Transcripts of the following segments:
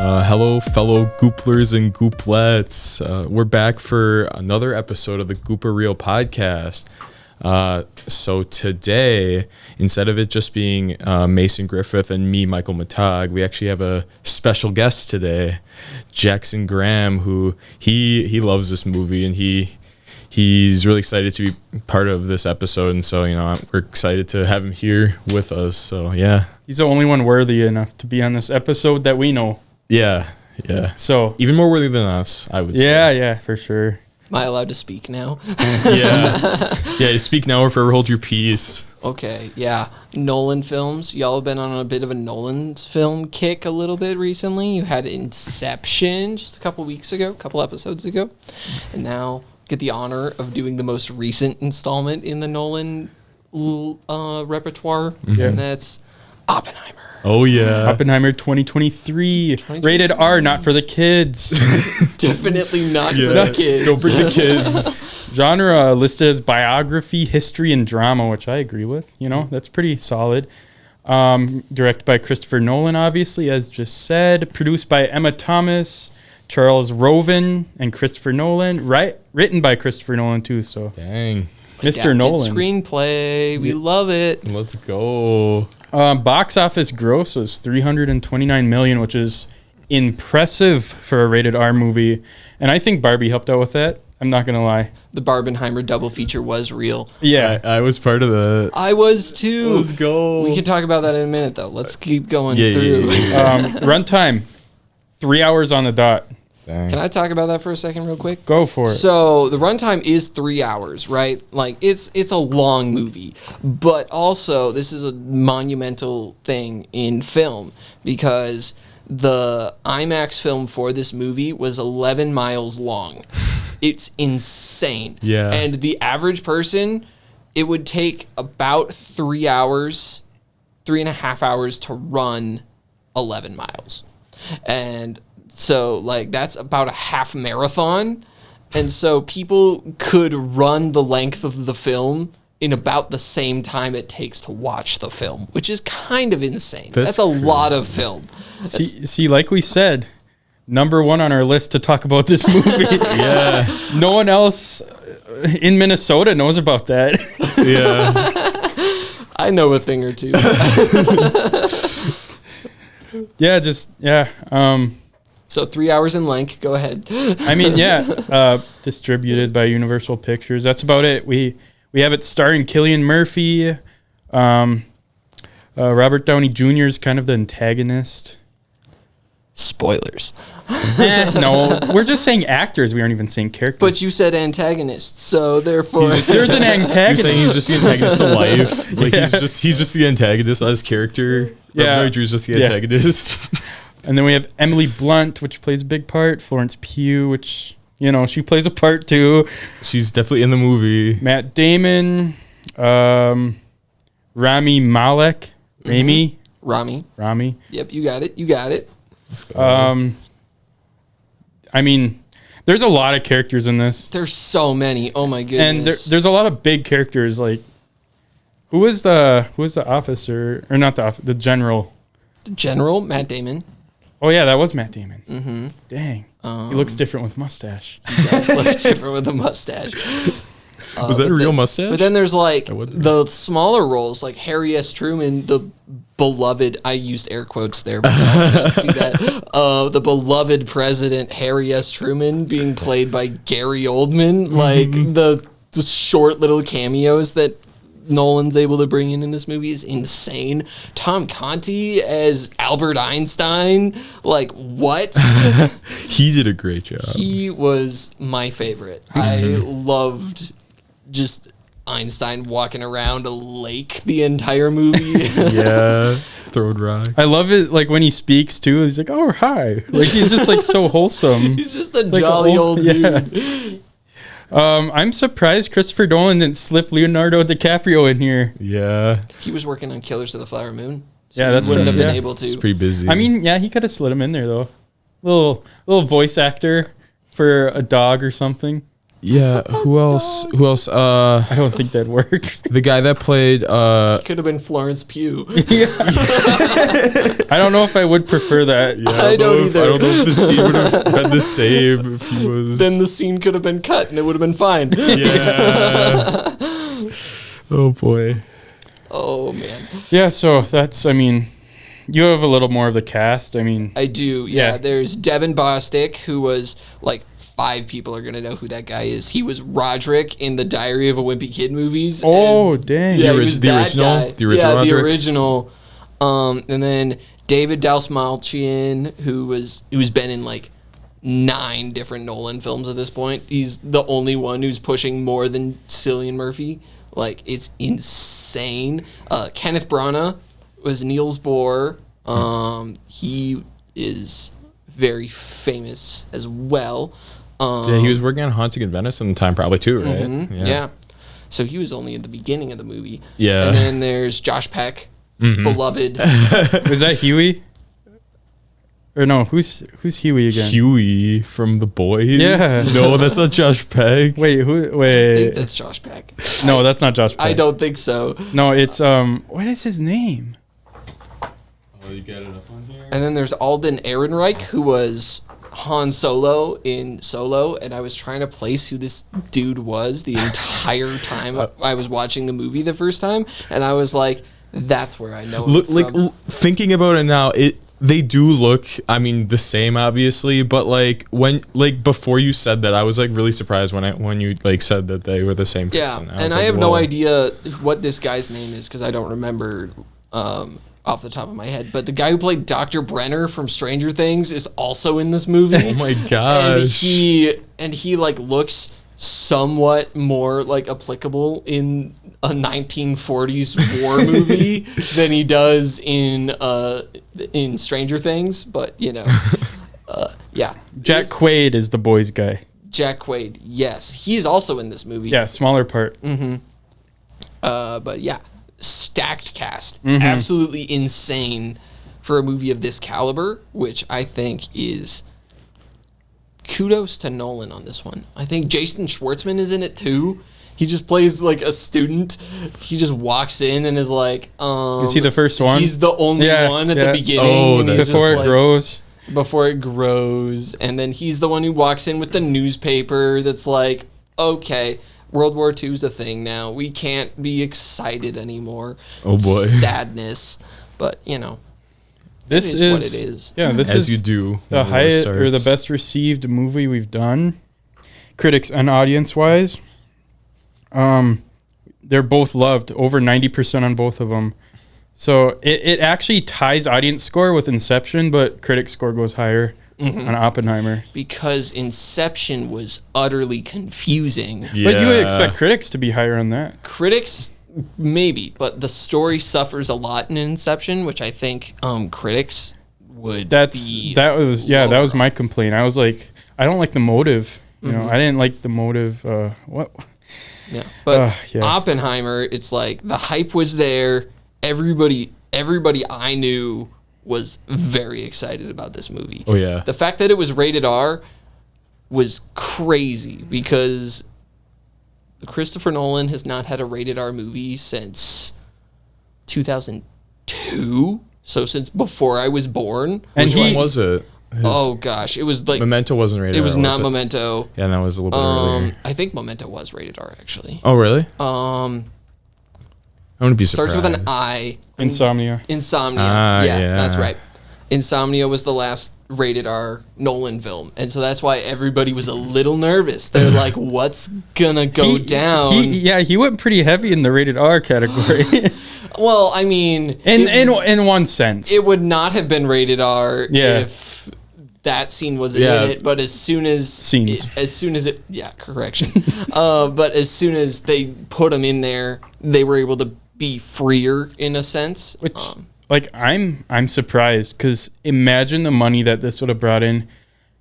Hello, fellow Gooplers and Gooplets. We're back for another episode of the Gooper Reel podcast. So today, instead of it just being Mason Griffith and me, Michael Matag, we actually have a special guest today, Jaksyn Graham, who he loves this movie and he's really excited to be part of this episode. And so, we're excited to have him here with us. So, yeah. He's the only one worthy enough to be on this episode that we know. Yeah. So even more worthy than us, I would say. Yeah, for sure. Am I allowed to speak now? Yeah, you speak now or forever hold your peace. Okay, yeah. Nolan films. Y'all have been on a bit of a Nolan film kick a little bit recently. You had Inception just a couple episodes ago. And now get the honor of doing the most recent installment in the Nolan repertoire. Mm-hmm. And that's Oppenheimer. Oh, yeah. Oppenheimer 2023. Rated R, not for the kids. Definitely not for the kids. Don't bring the kids. Genre listed as biography, history, and drama, which I agree with. That's pretty solid. Directed by Christopher Nolan, obviously, as just said. Produced by Emma Thomas, Charles Roven, and Christopher Nolan. Written by Christopher Nolan, too. So, dang. Mr. Nolan. Screenplay. We love it. Let's go. Box office gross was $329 million, which is impressive for a rated R movie. And I think Barbie helped out with that. I'm not going to lie. The Barbenheimer double feature was real. Yeah. I was part of that. I was too. Let's go. We can talk about that in a minute, though. Let's keep going through. Runtime, 3 hours on the dot. Dang. Can I talk about that for a second real quick? Go for it. So the runtime is 3 hours, right? Like it's a long movie, but also this is a monumental thing in film because the IMAX film for this movie was 11 miles long. It's insane. Yeah. And the average person, it would take about 3 hours, 3.5 hours to run 11 miles. And so, that's about a half marathon. And so people could run the length of the film in about the same time it takes to watch the film, which is kind of insane. That's a lot of film. See, like we said, number one on our list to talk about this movie. Yeah. No one else in Minnesota knows about that. Yeah. I know a thing or two. So 3 hours in length. Go ahead. Distributed by Universal Pictures. That's about it. We have it starring Cillian Murphy. Robert Downey Jr. is kind of the antagonist. Spoilers. No, we're just saying actors. We aren't even saying characters. But you said antagonist, so therefore there's an antagonist. You're saying he's just the antagonist to life. He's just the antagonist, not his character. Yeah. Robert Drew's just the antagonist. And then we have Emily Blunt, which plays a big part. Florence Pugh, which, she plays a part too. She's definitely in the movie. Matt Damon, Rami Malek, Rami. Yep, you got it. There's a lot of characters in this. There's so many. Oh my goodness. And there's a lot of big characters. Who was the officer, or not the general? The general, Matt Damon. Oh yeah, that was Matt Damon. Mm-hmm. Dang, he looks different with mustache. He does look different with a mustache. Was that a real mustache? But then there's the smaller roles, like Harry S. Truman, the beloved. I used air quotes there, but I can't see that. The beloved president Harry S. Truman being played by Gary Oldman, the short little cameos that Nolan's able to bring in this movie is insane. Tom Conti as Albert Einstein, what? He did a great job. He was my favorite. I loved just Einstein walking around a lake the entire movie. Yeah, throwing rock. I love it, when he speaks too. He's like, "Oh, hi!" He's just so wholesome. He's just a jolly old dude. I'm surprised Christopher Nolan didn't slip Leonardo DiCaprio in here. Yeah. He was working on Killers of the Flower Moon. So yeah, that's wouldn't have been able to. He's pretty busy. He could have slid him in there though. Little voice actor for a dog or something. Yeah, who else? I don't think that worked. The guy that played Could have been Florence Pugh. I don't know if I would prefer that. yeah, I don't either. I don't know if the scene would have been the same if he was. Then the scene could have been cut and it would have been fine. Yeah. Oh boy. Oh man. Yeah, so that's, I mean, you have a little more of the cast. I mean, I do. Yeah. Yeah. There's Devin Bostick, who was like 5 people are gonna know who that guy is. He was Roderick in the Diary of a Wimpy Kid movies. oh, and dang. yeah, The he was the that original? guy. The original Yeah, the Roderick? original. And then David Dalsmalchian, who's been in like 9 different Nolan films at this point. He's the only one who's pushing more than Cillian Murphy. Like, it's insane. Kenneth Branagh was Niels Bohr. He is very famous as well. Yeah, he was working on Haunting in Venice at the time, probably too, right? Yeah. So he was only in the beginning of the movie. Yeah. And then there's Josh Peck, beloved. Was that Huey? Or no, who's Huey again? Huey from The Boys. Yeah. No, that's not Josh Peck. Wait, I think wait. that's Josh Peck. No, that's not Josh Peck. I don't think so. No, it's, what is his name? Oh, you got it up on here? And then there's Alden Ehrenreich, who was Han Solo in Solo, and I was trying to place who this dude was the entire time I was watching the movie the first time, and I was like, that's where I know him Look, from. like thinking about it now, they do look, I mean, the same obviously, but like when before you said that, I was like really surprised when you like said that they were the same person. Yeah, was and I like, have no whoa. idea what this guy's name is because I don't remember off the top of my head. But the guy who played Dr. Brenner from Stranger Things is also in this movie. Oh my gosh. And he like looks somewhat more like applicable in a 1940s war movie than he does in Stranger Things. But you know, yeah. Jack Quaid is the boys guy. Jack Quaid, yes, he's also in this movie. Yeah, smaller part. But yeah, stacked cast, absolutely insane for a movie of this caliber, which I think is kudos to Nolan on this one. I think Jason Schwartzman is in it too. He just plays like a student. He just walks in and is like, Is he the first one? He's the only one at the beginning. Oh, and he's that's- just Before it like- grows. before it grows, and then he's the one who walks in with the newspaper that's like, okay, World War II is a thing now. We can't be excited anymore. Oh, boy. Sadness. But, you know, This is is what it is. Yeah, this As is you do. the when the war highest or the starts. best received movie we've done, critics and audience wise. They're both loved, over 90% on both of them. So it actually ties audience score with Inception, but critic score goes higher on Oppenheimer. Because Inception was utterly confusing. But you would Yeah. expect critics to be higher on that. Critics, maybe, but the story suffers a lot in Inception, which I think critics would That was lower my complaint. I was like, I don't like the motive. You know, I didn't like the motive. What? Yeah, but yeah. Oppenheimer, it's like the hype was there. Everybody I knew was very excited about this movie. Oh, yeah. The fact that it was rated R was crazy because Christopher Nolan has not had a rated R movie since 2002. So since before I was born. And Which one was it? Oh gosh, it was like Memento wasn't rated it was R, not it? Memento. Yeah, that was a little bit earlier. I think Memento was rated R actually. Oh, really? Um, I wouldn't be surprised. starts with an I. Insomnia. Insomnia. Ah, yeah, yeah. that's right. Insomnia was the last rated R Nolan film. And so that's why everybody was a little nervous. They're like, what's gonna go down? He went pretty heavy in the rated R category. Well, I mean, in one sense. it would not have been rated R Yeah. if that scene wasn't Yeah. in it. But as soon as Scenes. correction. But as soon as they put them in there, they were able to be freer in a sense. Which, like, I'm surprised because imagine the money that this would have brought in,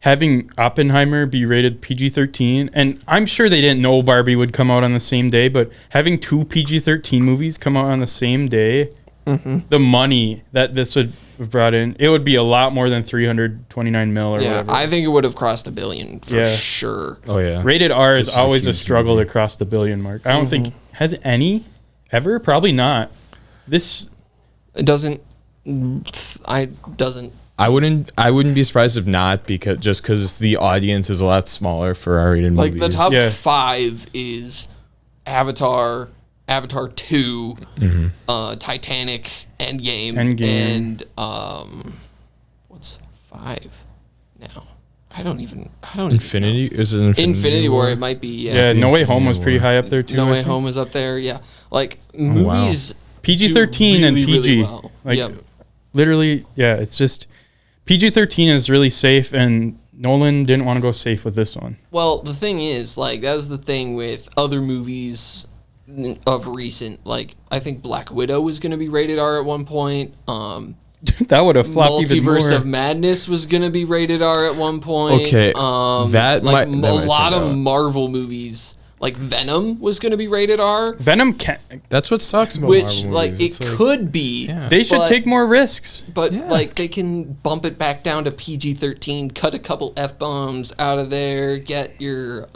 having Oppenheimer be rated PG-13, and I'm sure they didn't know Barbie would come out on the same day, but having 2 PG-13 movies come out on the same day, the money that this would brought in, it would be a lot more than 329 mil or Yeah, whatever. I think it would have crossed $1 billion for Yeah. sure. Oh yeah. Rated R is This is a always a huge struggle movie. to cross the billion mark. I don't think has any ever. Probably not. This It doesn't. I wouldn't be surprised if not, because the audience is a lot smaller for R-rated Like movies. the top Yeah. 5 is Avatar, Avatar 2, Titanic, Endgame, and what's 5 now? I don't even Infinity know. is it Infinity War? It might be. yeah, No Way Home was pretty high up there too. No I Way think. Home is up there. Yeah, like wow. movies. PG-13 do and really, PG. really well. Like Yep. literally, yeah. It's just PG-13 is really safe, and Nolan didn't want to go safe with this one. Well, the thing is, like, that was the thing with other movies of recent. Like, I think Black Widow was going to be rated R at one point. That would have flopped even more. Multiverse of Madness was going to be rated R at one point. Okay, like that might a lot turn of out. Marvel movies, like Venom, was going to be rated R. Venom can. That's what sucks about Which, Marvel like, movies. it It's could be. Yeah. They should But- take more risks. But Yeah. like they can bump it back down to PG-13, cut a couple F-bombs out of there, get your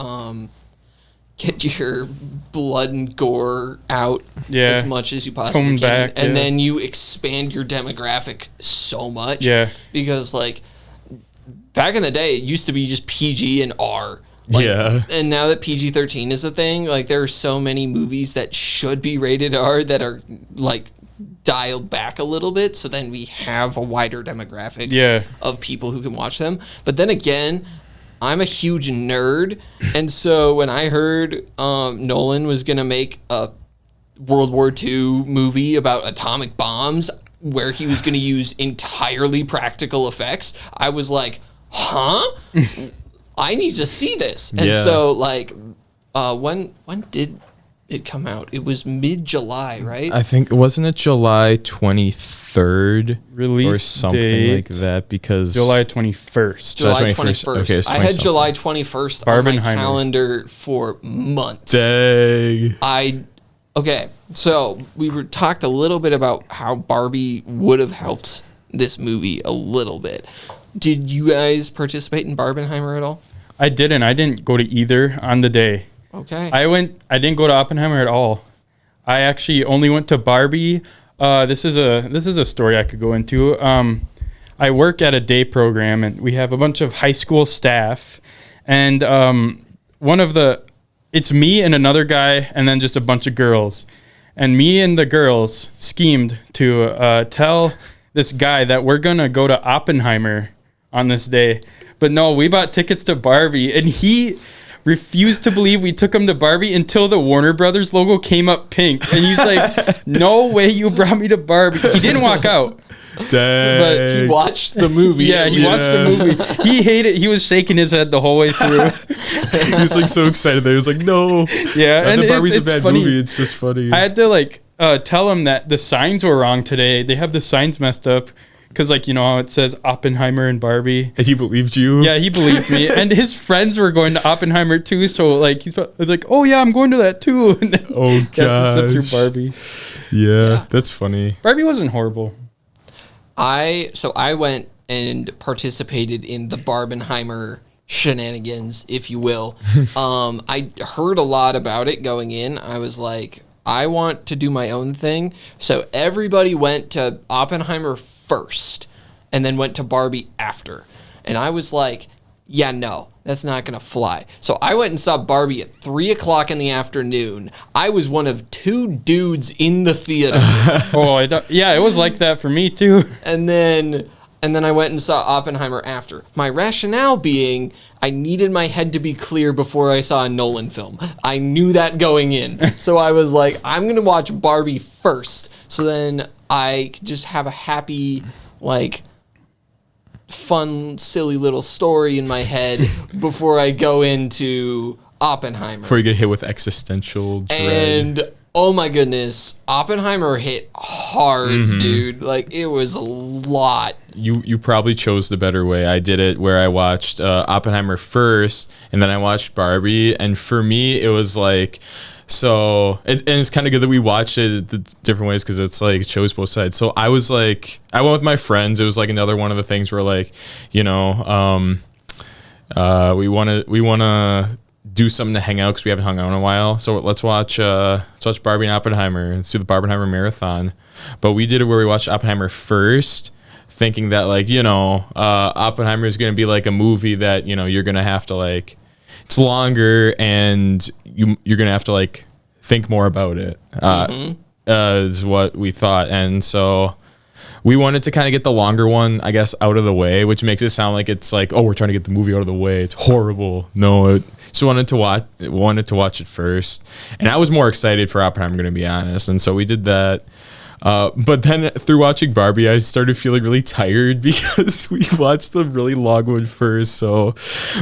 blood and gore out Yeah. as much as you possibly Tone can, back, and yeah. then you expand your demographic so much. Yeah. because like back in the day, it used to be just PG and R. Like, Yeah. and now that PG-13 is a thing, like there are so many movies that should be rated R that are like dialed back a little bit, so then we have a wider demographic Yeah. of people who can watch them. But then again, I'm a huge nerd, and so when I heard Nolan was gonna make a World War II movie about atomic bombs where he was gonna use entirely practical effects, I was like, huh? I need to see this. And Yeah. so like when did it come out? It was mid-July, right? I think wasn't it July 23rd Release or something date, like that? Because July 21st. July July 21st. 21st. Okay, it's I 20 had something. July 21st on my Barbenheimer. calendar for months. Dang. Okay, so we talked a little bit about how Barbie would have helped this movie a little bit. Did you guys participate in Barbenheimer at all? I didn't go to either on the day. Okay. I didn't go to Oppenheimer at all. I actually only went to Barbie. This is a story I could go into. I work at a day program, and we have a bunch of high school staff, and it's me and another guy, and then just a bunch of girls. And me and the girls schemed to tell this guy that we're gonna go to Oppenheimer on this day. But no, we bought tickets to Barbie, and he refused to believe we took him to Barbie until the Warner Brothers logo came up pink. And he's like, no way you brought me to Barbie. He didn't walk out. Dang. But He watched the movie. Yeah, he watched the movie. He hated. He was shaking his head the whole way through. He was like so excited that he was like, no. Yeah, Not and that Barbie's it's a bad funny. movie. It's just funny. I had to tell him that the signs were wrong today. They have the signs messed up because how it says Oppenheimer and Barbie. And he believed you. Yeah, he believed me, and his friends were going to Oppenheimer too. So he's like, oh yeah, I'm going to that too. And then Oh has to sit through gosh. Barbie. Yeah, that's funny. Barbie wasn't horrible. I went and participated in the Barbenheimer shenanigans, if you will. I heard a lot about it going in. I was like, I want to do my own thing. So everybody went to Oppenheimer first and then went to Barbie after. And I was like, yeah, no, that's not going to fly. So I went and saw Barbie at 3 o'clock in the afternoon. I was one of 2 dudes in the theater. It was like that for me too. And then I went and saw Oppenheimer after. My rationale being I needed my head to be clear before I saw a Nolan film. I knew that going in. So I was like, I'm going to watch Barbie first. So then I could just have a happy, fun, silly little story in my head before I go into Oppenheimer. Before you get hit with existential dread. And oh my goodness, Oppenheimer hit hard, dude. It was a lot. You probably chose the better way. I did it where I watched Oppenheimer first, and then I watched Barbie. And for me, it was like So and it's kind of good that we watched it the different ways because it's like it shows both sides. So I was like, I went with my friends. It was like another one of the things where like, we want to do something to hang out because we haven't hung out in a while. So let's watch Barbie and Oppenheimer. Let's do the Barbenheimer marathon. But we did it where we watched Oppenheimer first, thinking that like Oppenheimer is going to be like a movie that you're going to have to like. It's longer and you're gonna have to like think more about it. Is what we thought, and so we wanted to kind of get the longer one, I guess, out of the way, which makes it sound like it's like, oh, we're trying to get the movie out of the way. It's horrible. No, just wanted to watch it first, and I was more excited for Oppenheimer, I'm gonna be honest, and so we did that. But then through watching Barbie, I started feeling really tired because we watched the really long one first. So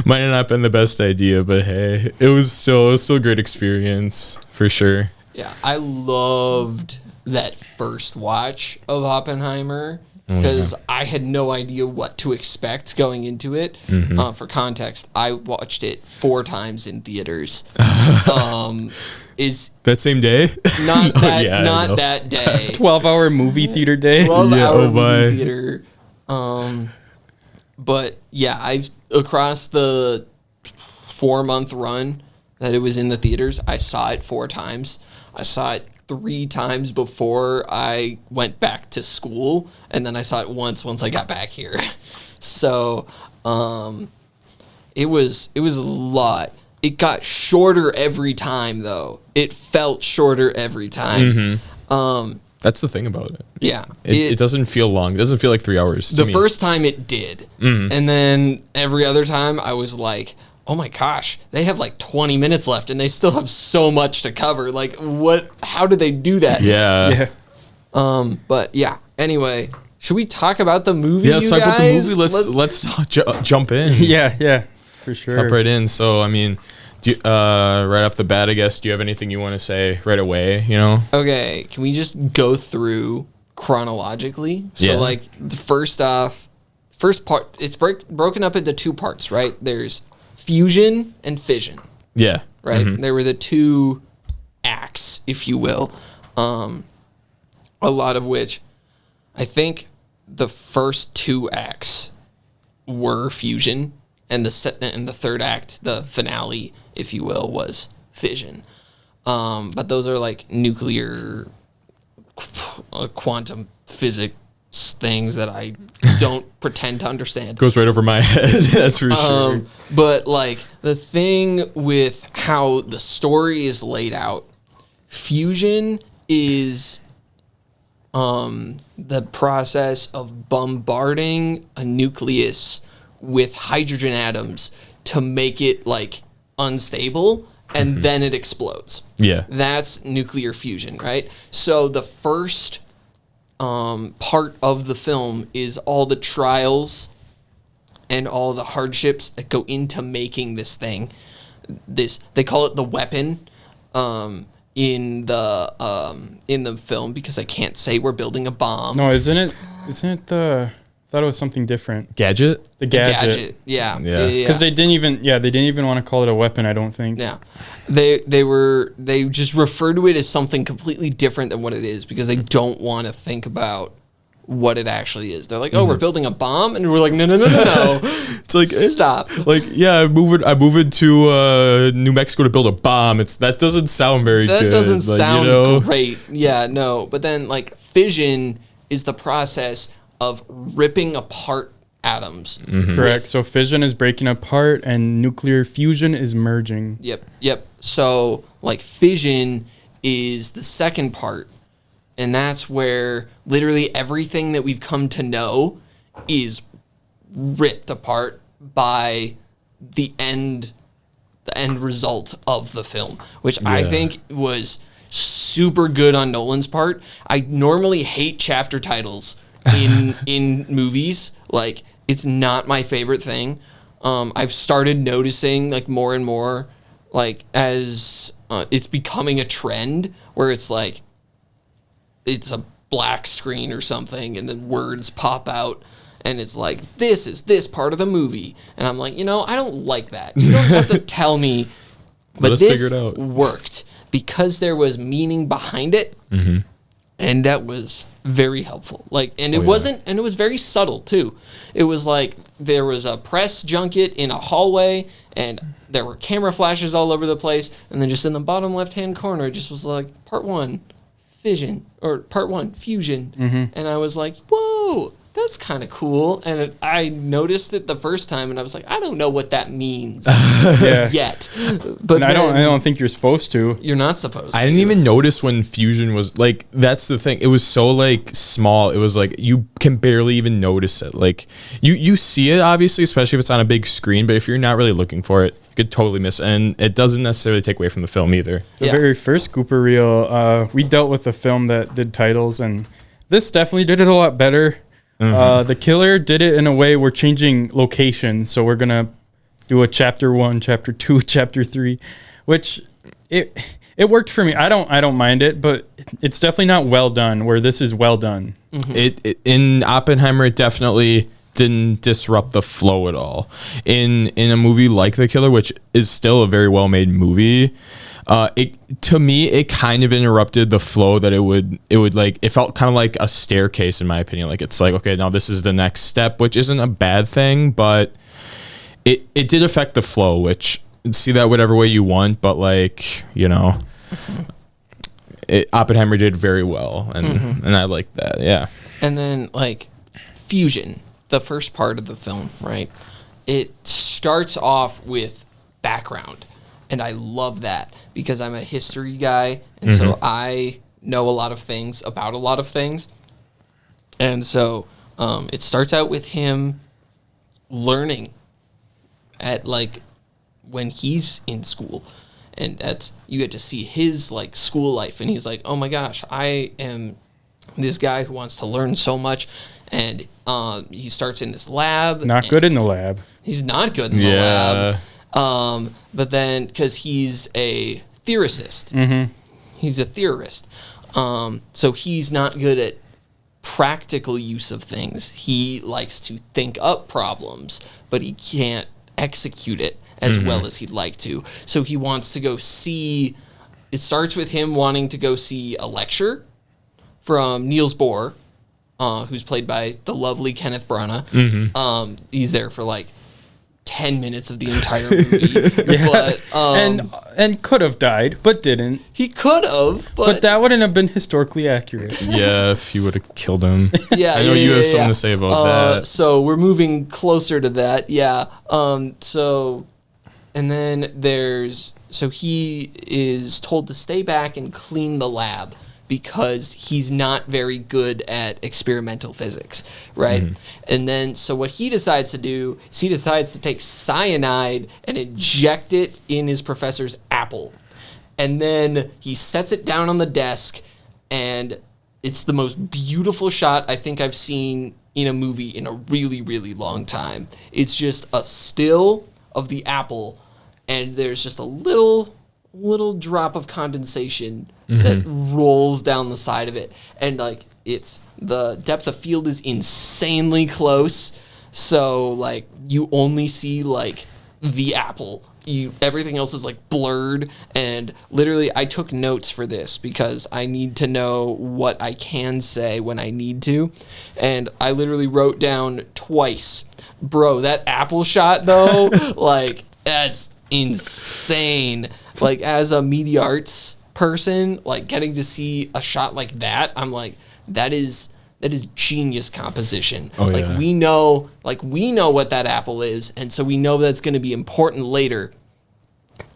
might have not been the best idea, but hey, it was still a great experience for sure. Yeah, I loved that first watch of Oppenheimer because I had no idea what to expect going into it. For context, I watched it 4 times in theaters. Is that same day? Not that, not that day. 12-hour movie theater day. 12-hour movie theater. But yeah, I've across the 4-month run that it was in the theaters, I saw it 4 times. I saw it 3 times before I went back to school, and then I saw it once I got back here. So, it was a lot. It got shorter every time, though. It felt shorter every time. That's the thing about it. Yeah. It doesn't feel long. It doesn't feel like 3 hours. The first time it did. And then every other time I was like, oh my gosh, they have like 20 minutes left and they still have so much to cover. Like, how did they do that? Yeah. But yeah, anyway, should we talk about the movie? Yeah, let's talk about the movie. Let's jump in. Yeah, for sure. Hop right in. So, I mean, right off the bat, I guess, do you have anything you want to say right away, Okay, can we just go through chronologically? So, like, first part, it's broken up into 2 parts, right? There's fusion and fission. Yeah. Right? There were the 2 acts, if you will. A lot of which, I think the first 2 acts were fusion, and the third act, the finale, if you will, was fission. But those are like nuclear quantum physics things that I don't pretend to understand. Goes right over my head, that's for sure. But like the thing with how the story is laid out, fusion is the process of bombarding a nucleus with hydrogen atoms to make it like unstable, and then it explodes. Yeah. That's nuclear fusion, right? So the first part of the film is all the trials and all the hardships that go into making this thing. They call it the weapon in the film because I can't say we're building a bomb. No, isn't it the? I thought it was something different. Gadget? The gadget. Yeah. Because they didn't even want to call it a weapon, I don't think. Yeah. They just refer to it as something completely different than what it is because they don't want to think about what it actually is. They're like, oh, we're building a bomb, and we're like, no. It's like stop. Like, yeah, I moved to New Mexico to build a bomb. That doesn't sound very good. That doesn't sound great. Yeah, no. But then like fission is the process of ripping apart atoms. Correct. So fission is breaking apart and nuclear fusion is merging. Yep. So like fission is the second part, and that's where literally everything that we've come to know is ripped apart by the end result of the film, which I think was super good on Nolan's part. I normally hate chapter titles in movies. Like, it's not my favorite thing. I've started noticing like more and more, like as it's becoming a trend where it's like it's a black screen or something and then words pop out and it's like, this is this part of the movie, and I'm like, I don't like that. You don't have to tell me, but Let's this figure it out. worked because there was meaning behind it. Mm-hmm. And that was very helpful. Like, and it wasn't, and it was very subtle too. It was like there was a press junket in a hallway, and there were camera flashes all over the place, and then just in the bottom left-hand corner, it just was like part 1, fission, or part 1, fusion. And I was like, whoa, that's kind of cool. And I noticed it the first time, and I was like, I don't know what that means yet. But I don't think you're supposed to. You're not supposed to. I didn't even notice when fusion was like, that's the thing. It was so like small. It was like you can barely even notice it. Like you see it obviously, especially if it's on a big screen, but if you're not really looking for it, you could totally miss it. And it doesn't necessarily take away from the film either. The very first Gooper reel, we dealt with a film that did titles, and this definitely did it a lot better. The killer did it in a way we're changing locations, so we're gonna do a chapter 1, chapter 2, chapter 3, which it worked for me. I don't mind it, but it's definitely not well done. Where this is well done. It in Oppenheimer, it definitely didn't disrupt the flow at all. In a movie like The Killer, which is still a very well made movie. To me, it kind of interrupted the flow that it would like, it felt kind of like a staircase in my opinion. Like, it's like, okay, now this is the next step, which isn't a bad thing, but it did affect the flow, which see that whatever way you want, but like, you know, Oppenheimer did very well. And I like that. Yeah. And then like fusion, the first part of the film, right? It starts off with background. And I love that because I'm a history guy, and so I know a lot of things about a lot of things. And so it starts out with him learning at like when he's in school, and you get to see his like school life, and he's like, oh my gosh, I am this guy who wants to learn so much. And he starts in this lab. Not good in the lab. He's not good in the lab. But then, because he's a theorist, he's a theorist, so he's not good at practical use of things. He likes to think up problems, but he can't execute it as well as he'd like to. So he wants to go see, it starts with him wanting to go see a lecture from Niels Bohr, who's played by the lovely Kenneth Branagh. He's there for like 10 minutes of the entire movie. But, and could have died, but didn't. he could have, But that wouldn't have been historically accurate. Yeah, if you would have killed him. yeah, I know you have something to say about that. So we're moving closer to that. Yeah. So, and then so he is told to stay back and clean the lab because he's not very good at experimental physics, right? And then, so what he decides to do is he decides to take cyanide and inject it in his professor's apple. And then he sets it down on the desk, and it's the most beautiful shot I think I've seen in a movie in a really, really long time. It's just a still of the apple, and there's just a little drop of condensation that rolls down the side of it, and like it's the depth of field is insanely close, so like you only see like the apple, everything else is like blurred. And literally I took notes for this because I need to know what I can say when I need to, and I literally wrote down twice, bro, that apple shot though, like that's insane. Like, as a media arts person, like getting to see a shot like that, I'm like, that is genius composition. Like we know what that apple is, and so we know that's going to be important later.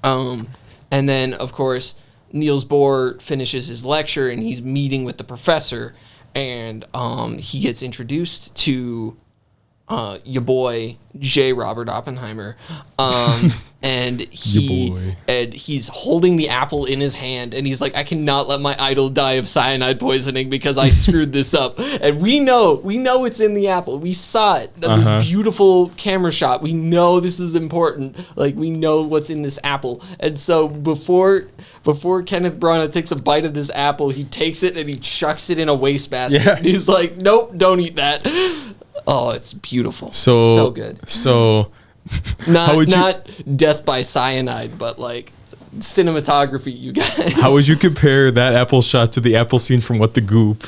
And then of course Niels Bohr finishes his lecture and he's meeting with the professor, and he gets introduced to your boy J. Robert Oppenheimer, and he's holding the apple in his hand, and he's like, I cannot let my idol die of cyanide poisoning because I screwed this up. And we know it's in the apple. We saw it. This beautiful camera shot. We know this is important. Like, we know what's in this apple. And so before Kenneth Branagh takes a bite of this apple, he takes it and he chucks it in a wastebasket. Yeah. He's like, nope, don't eat that. Oh, it's beautiful. So good. So Not death by cyanide, but like cinematography, you guys. How would you compare that Apple shot to the Apple scene from What the Goop?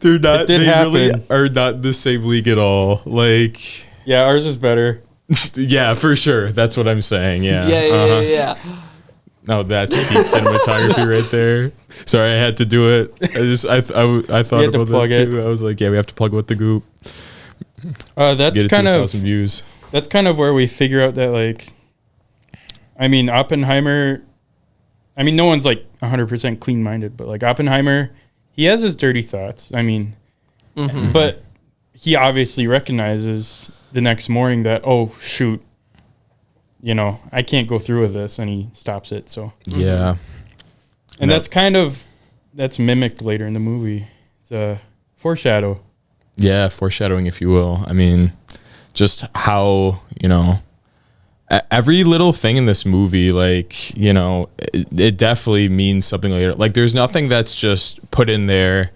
They're not. They really are not the same league at all. Like, yeah, ours is better. Yeah, for sure. That's what I'm saying. Yeah. Yeah. No, that's peak cinematography right there. Sorry, I had to do it. I thought about that too. I was like, yeah, we have to plug What the Goop. That's kind of views. That's kind of where we figure out that, like, I mean, Oppenheimer. I mean, no one's like 100% clean-minded, but like Oppenheimer, he has his dirty thoughts. I mean, but he obviously recognizes the next morning that, oh shoot, you know, I can't go through with this, and he stops it. So yeah, and that's mimicked later in the movie. It's a foreshadow. Yeah, foreshadowing, if you will. I mean, just how, you know, every little thing in this movie, like, you know, it definitely means something later. Like, there's nothing that's just put in there.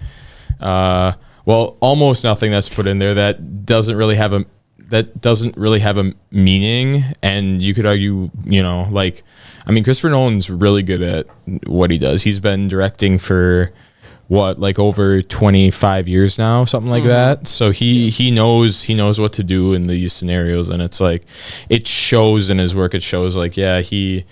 Well, almost nothing that's put in there that doesn't really have a meaning. And you could argue, you know, like, I mean, Christopher Nolan's really good at what he does. He's been directing for like over 25 years now, something like that. So he knows what to do in these scenarios, and it's like, it shows in his work. It shows, like, yeah, he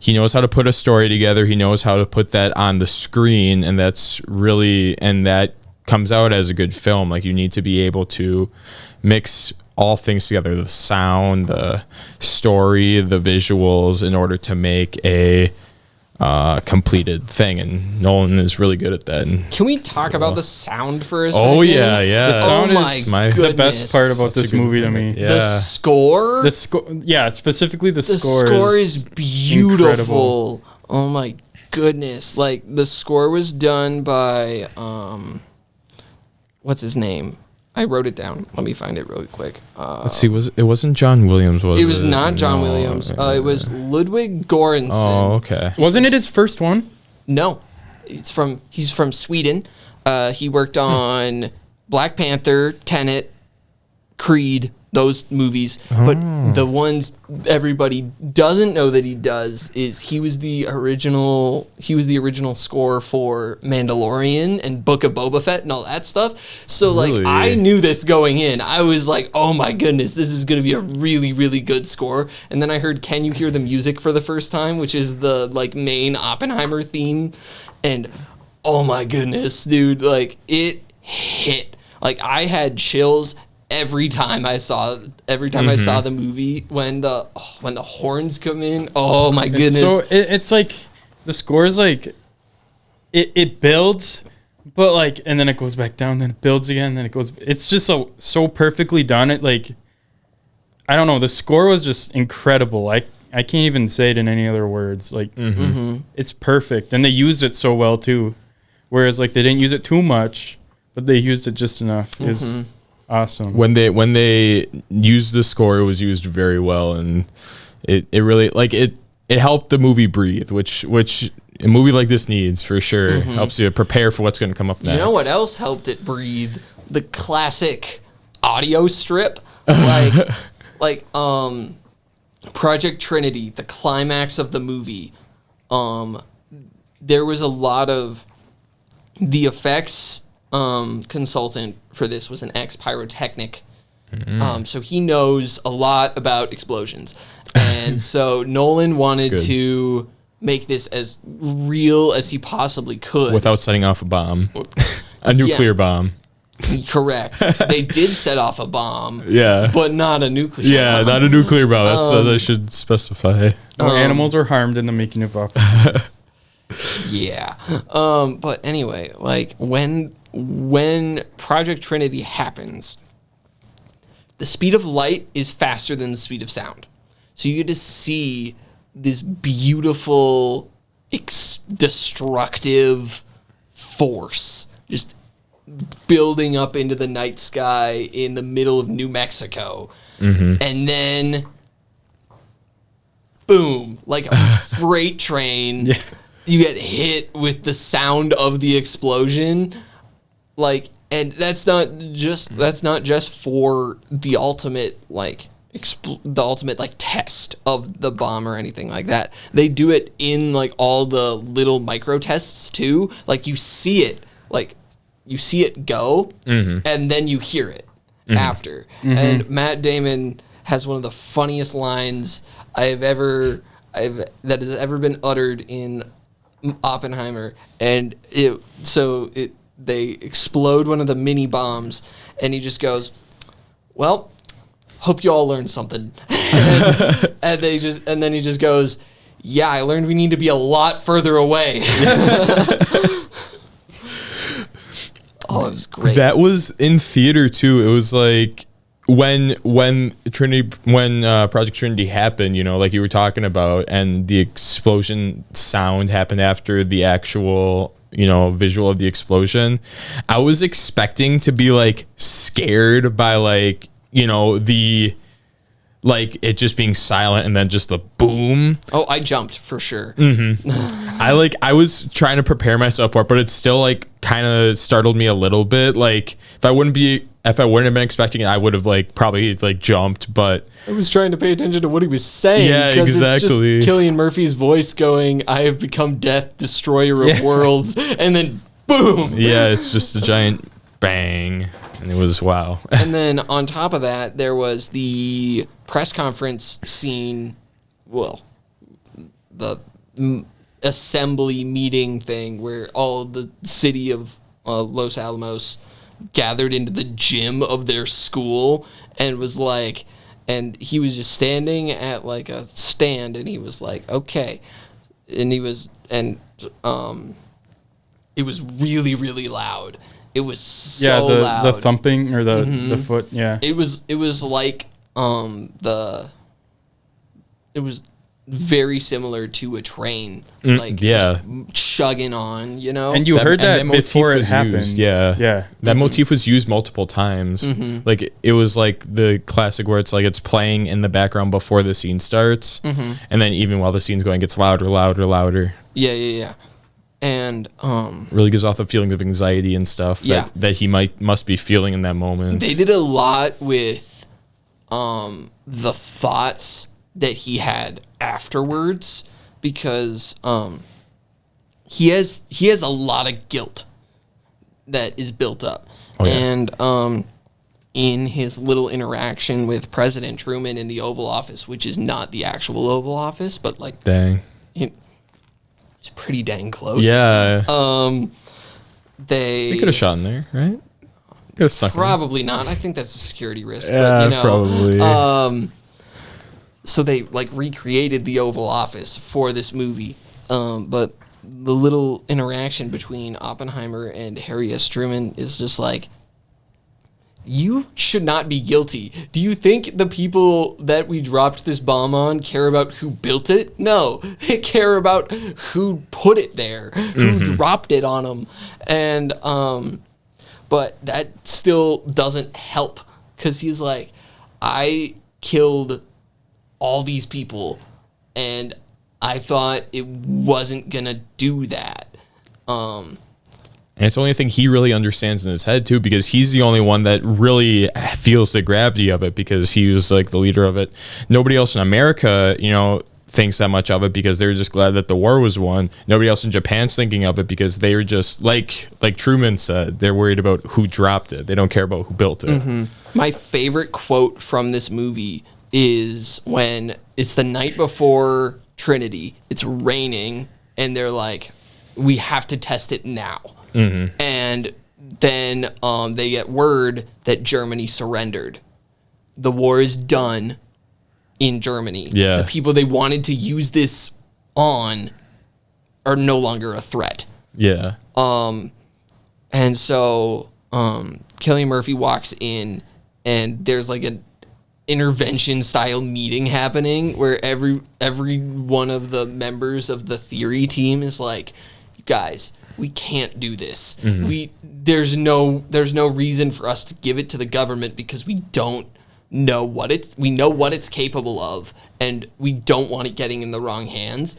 knows how to put a story together. He knows how to put that on the screen, and that comes out as a good film. Like, you need to be able to mix all things together, the sound, the story, the visuals, in order to make a completed thing, and Nolan is really good at that. And can we talk about the sound for a second? Oh yeah. The sound is the best part about this movie to me. Yeah. The score, yeah, specifically the score. The score is beautiful. Incredible. Oh my goodness! Like, the score was done by what's his name? I wrote it down. Let me find it really quick. Let's see. It wasn't John Williams, was it? It was not John Williams. It was Ludwig Göransson. Oh, okay. Wasn't it his first one? No, he's from Sweden. He worked on Black Panther, Tenet, Creed, those movies. But the ones everybody doesn't know that he does is he was the original score for Mandalorian and Book of Boba Fett and all that stuff. So Really? like, I knew this going in. I was like, oh my goodness, this is gonna be a really, really good score. And then I heard Can You Hear the Music for the first time, which is the like main Oppenheimer theme, and oh my goodness, dude, like, it hit. Like, I had chills every time I saw the movie when the horns come in. Oh my goodness! So it's like the score is like it builds, but like, and then it goes back down, then it builds again, then it goes. It's just so perfectly done. It, like, I don't know. The score was just incredible. I can't even say it in any other words. Like, it's perfect, and they used it so well too. Whereas, like, they didn't use it too much, but they used it just enough. It's awesome. When they used the score, it was used very well, and it really, like, it helped the movie breathe, which a movie like this needs, for sure. Helps you prepare for what's going to come up next. You know what else helped it breathe? The classic audio strip, like Project Trinity, the climax of the movie. There was a lot of the effects consultant for this was an ex-pyrotechnic. So he knows a lot about explosions. And so Nolan wanted to make this as real as he possibly could. Without setting off a bomb. A nuclear bomb. Correct. They did set off a bomb. Yeah. But not a nuclear bomb. Not a nuclear bomb. That's I should specify. No animals were harmed in the making of Oppenheimer. Yeah. But anyway, like, when Project Trinity happens, the speed of light is faster than the speed of sound. So you get to see this beautiful, destructive force just building up into the night sky in the middle of New Mexico. And then, boom, like a freight train, you get hit with the sound of the explosion. Like, and that's not just for the ultimate, like, the ultimate like test of the bomb or anything like that. They do it in like all the little micro tests too. Like you see it go, and then you hear it after. And Matt Damon has one of the funniest lines that has ever been uttered in Oppenheimer, and they explode one of the mini bombs, and he just goes, "Well, hope you all learned something." and then he just goes, "Yeah, I learned we need to be a lot further away." Oh, it was great. That was in theater too. It was like when Project Trinity happened, you know, like you were talking about, and the explosion sound happened after the actual, you know, visual of the explosion. I was expecting to be like scared by like, you know, like it just being silent and then just the boom. Oh, I jumped for sure. I was trying to prepare myself for it, but it still like kind of startled me a little bit. Like if I wouldn't have been expecting it, I would have like probably like jumped, but I was trying to pay attention to what he was saying. Yeah, exactly. It's just Cillian Murphy's voice going, "I have become death, destroyer of worlds," and then boom. Yeah, it's just a giant bang, and it was wow. And then on top of that, there was the press conference scene. Well, the assembly meeting thing where all the city of Los Alamos gathered into the gym of their school and was like, and he was just standing at like a stand, and he was like, "Okay," and it was really, really loud. It was so loud. The thumping or the foot. Yeah. It was like it was very similar to a train, like chugging on, you know. And you heard that before it happened. Used, yeah. That motif was used multiple times. Like it was like the classic where it's like it's playing in the background before the scene starts, and then even while the scene's going, it gets louder. Yeah. And really gives off the feelings of anxiety and stuff that he must be feeling in that moment. They did a lot with the thoughts that he had afterwards, because he has a lot of guilt that is built up. And in his little interaction with President Truman in the Oval Office, which is not the actual Oval Office, but like dang, it's pretty dang close. Yeah. They could have shot in there, right? Could have snuck probably not. I think that's a security risk. Yeah, but, probably. So they like recreated the Oval Office for this movie. But the little interaction between Oppenheimer and Harry S. Truman is just like, you should not be guilty. Do you think the people that we dropped this bomb on care about who built it? No, they care about who put it there, who dropped it on them. And, but that still doesn't help, because he's like, I killed all these people and I thought it wasn't gonna do that. And it's the only thing he really understands in his head, too, because he's the only one that really feels the gravity of it, because he was like the leader of it. Nobody else in America, you know, thinks that much of it, because they're just glad that the war was won. Nobody else in Japan's thinking of it, because they were just like Truman said, they're worried about who dropped it. They don't care about who built it. My favorite quote from this movie is when it's the night before Trinity, it's raining, and they're like, we have to test it now. And then they get word that Germany surrendered. The war is done in Germany. Yeah. The people they wanted to use this on are no longer a threat. Yeah. And so Cillian Murphy walks in, and there's like an intervention style meeting happening where every one of the members of the theory team is like, you guys, we can't do this. There's no reason for us to give it to the government, because we don't know we know what it's capable of, and we don't want it getting in the wrong hands.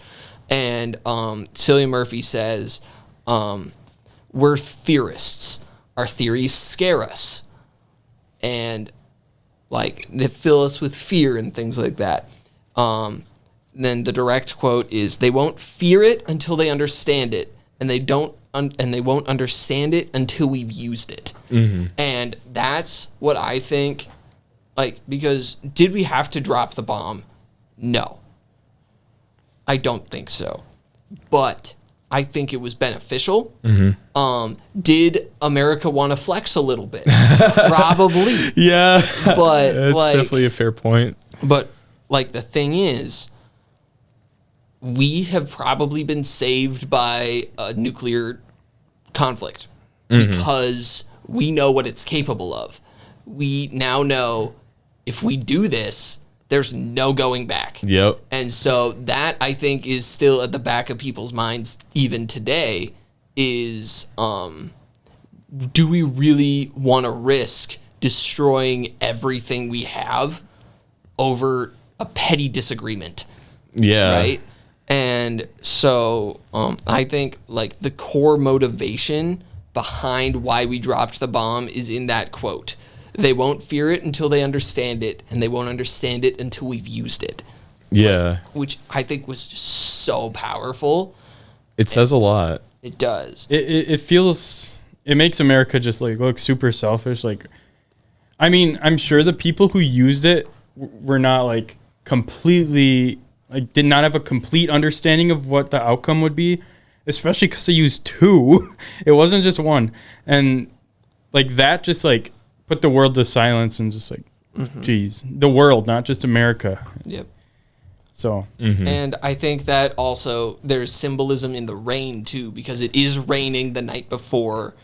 And Cillian Murphy says, we're theorists. Our theories scare us. And like that fill us with fear and things like that. Then the direct quote is, "They won't fear it until they understand it, and they won't understand it until we've used it." And that's what I think. Like, because did we have to drop the bomb? No, I don't think so. But I think it was beneficial. Did America want to flex a little bit? Probably. Yeah, But that's like, definitely a fair point. But like the thing is, we have probably been saved by a nuclear conflict because we know what it's capable of. We now know if we do this, there's no going back. Yep. And so that, I think, is still at the back of people's minds even today is, do we really want to risk destroying everything we have over a petty disagreement? Yeah. Right? And so I think like the core motivation behind why we dropped the bomb is in that quote. They won't fear it until they understand it, and they won't understand it until we've used it. Yeah. Which I think was just so powerful. It says a lot. It does. It feels, it makes America just like look super selfish. Like, I mean, I'm sure the people who used it were not like completely, like did not have a complete understanding of what the outcome would be, especially because they used two. It wasn't just one. And like that just like put the world to silence and just like, geez, the world, not just America. Yep. So, And I think that also there's symbolism in the rain too, because it is raining the night before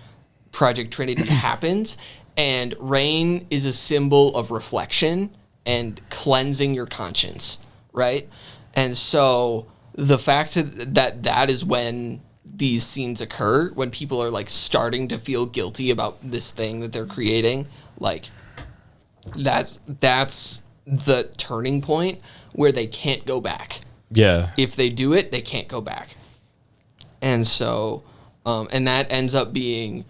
Project Trinity happens, and rain is a symbol of reflection and cleansing your conscience, right? And so the fact that that is when these scenes occur, when people are like starting to feel guilty about this thing that they're creating, like that's the turning point where they can't go back. Yeah. If they do it, they can't go back. And so, and that ends up being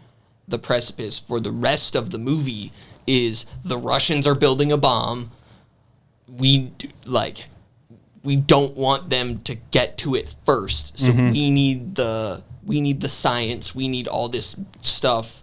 the precipice for the rest of the movie is the Russians are building a bomb. We don't want them to get to it first. So we need the science, we need all this stuff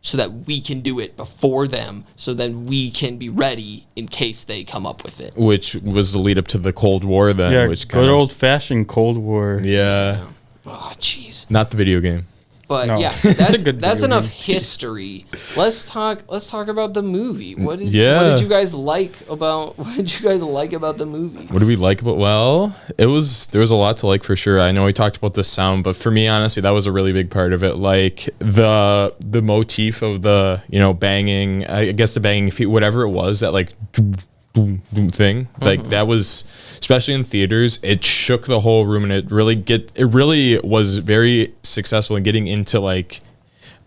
so that we can do it before them, so then we can be ready in case they come up with it. Which was the lead up to the Cold War then. yeah, Which good old-fashioned Cold War. Yeah. Oh, jeez. Not the video game. But No. yeah, It's a good that's video enough game. history. Let's talk about the movie. What did you guys like about the movie? What do we like about? Well, there was a lot to like for sure. I know we talked about the sound, but for me, honestly, that was a really big part of it. Like the motif of the banging, I guess the banging feet, whatever it was, that like doom, doom, doom thing. Like that was, especially in theaters, it shook the whole room, and it really was very successful in getting into like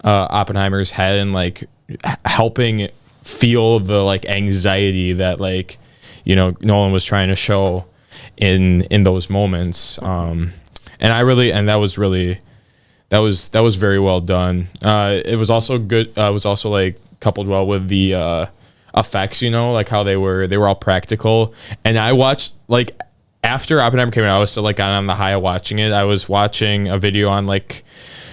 Oppenheimer's head and like helping feel the like anxiety that like Nolan was trying to show in those moments. And that was very well done. It was also good. It was also like coupled well with the effects, like how they were all practical. And I watched, like, after Oppenheimer came out, I was still like on the high of watching it. I was watching a video on like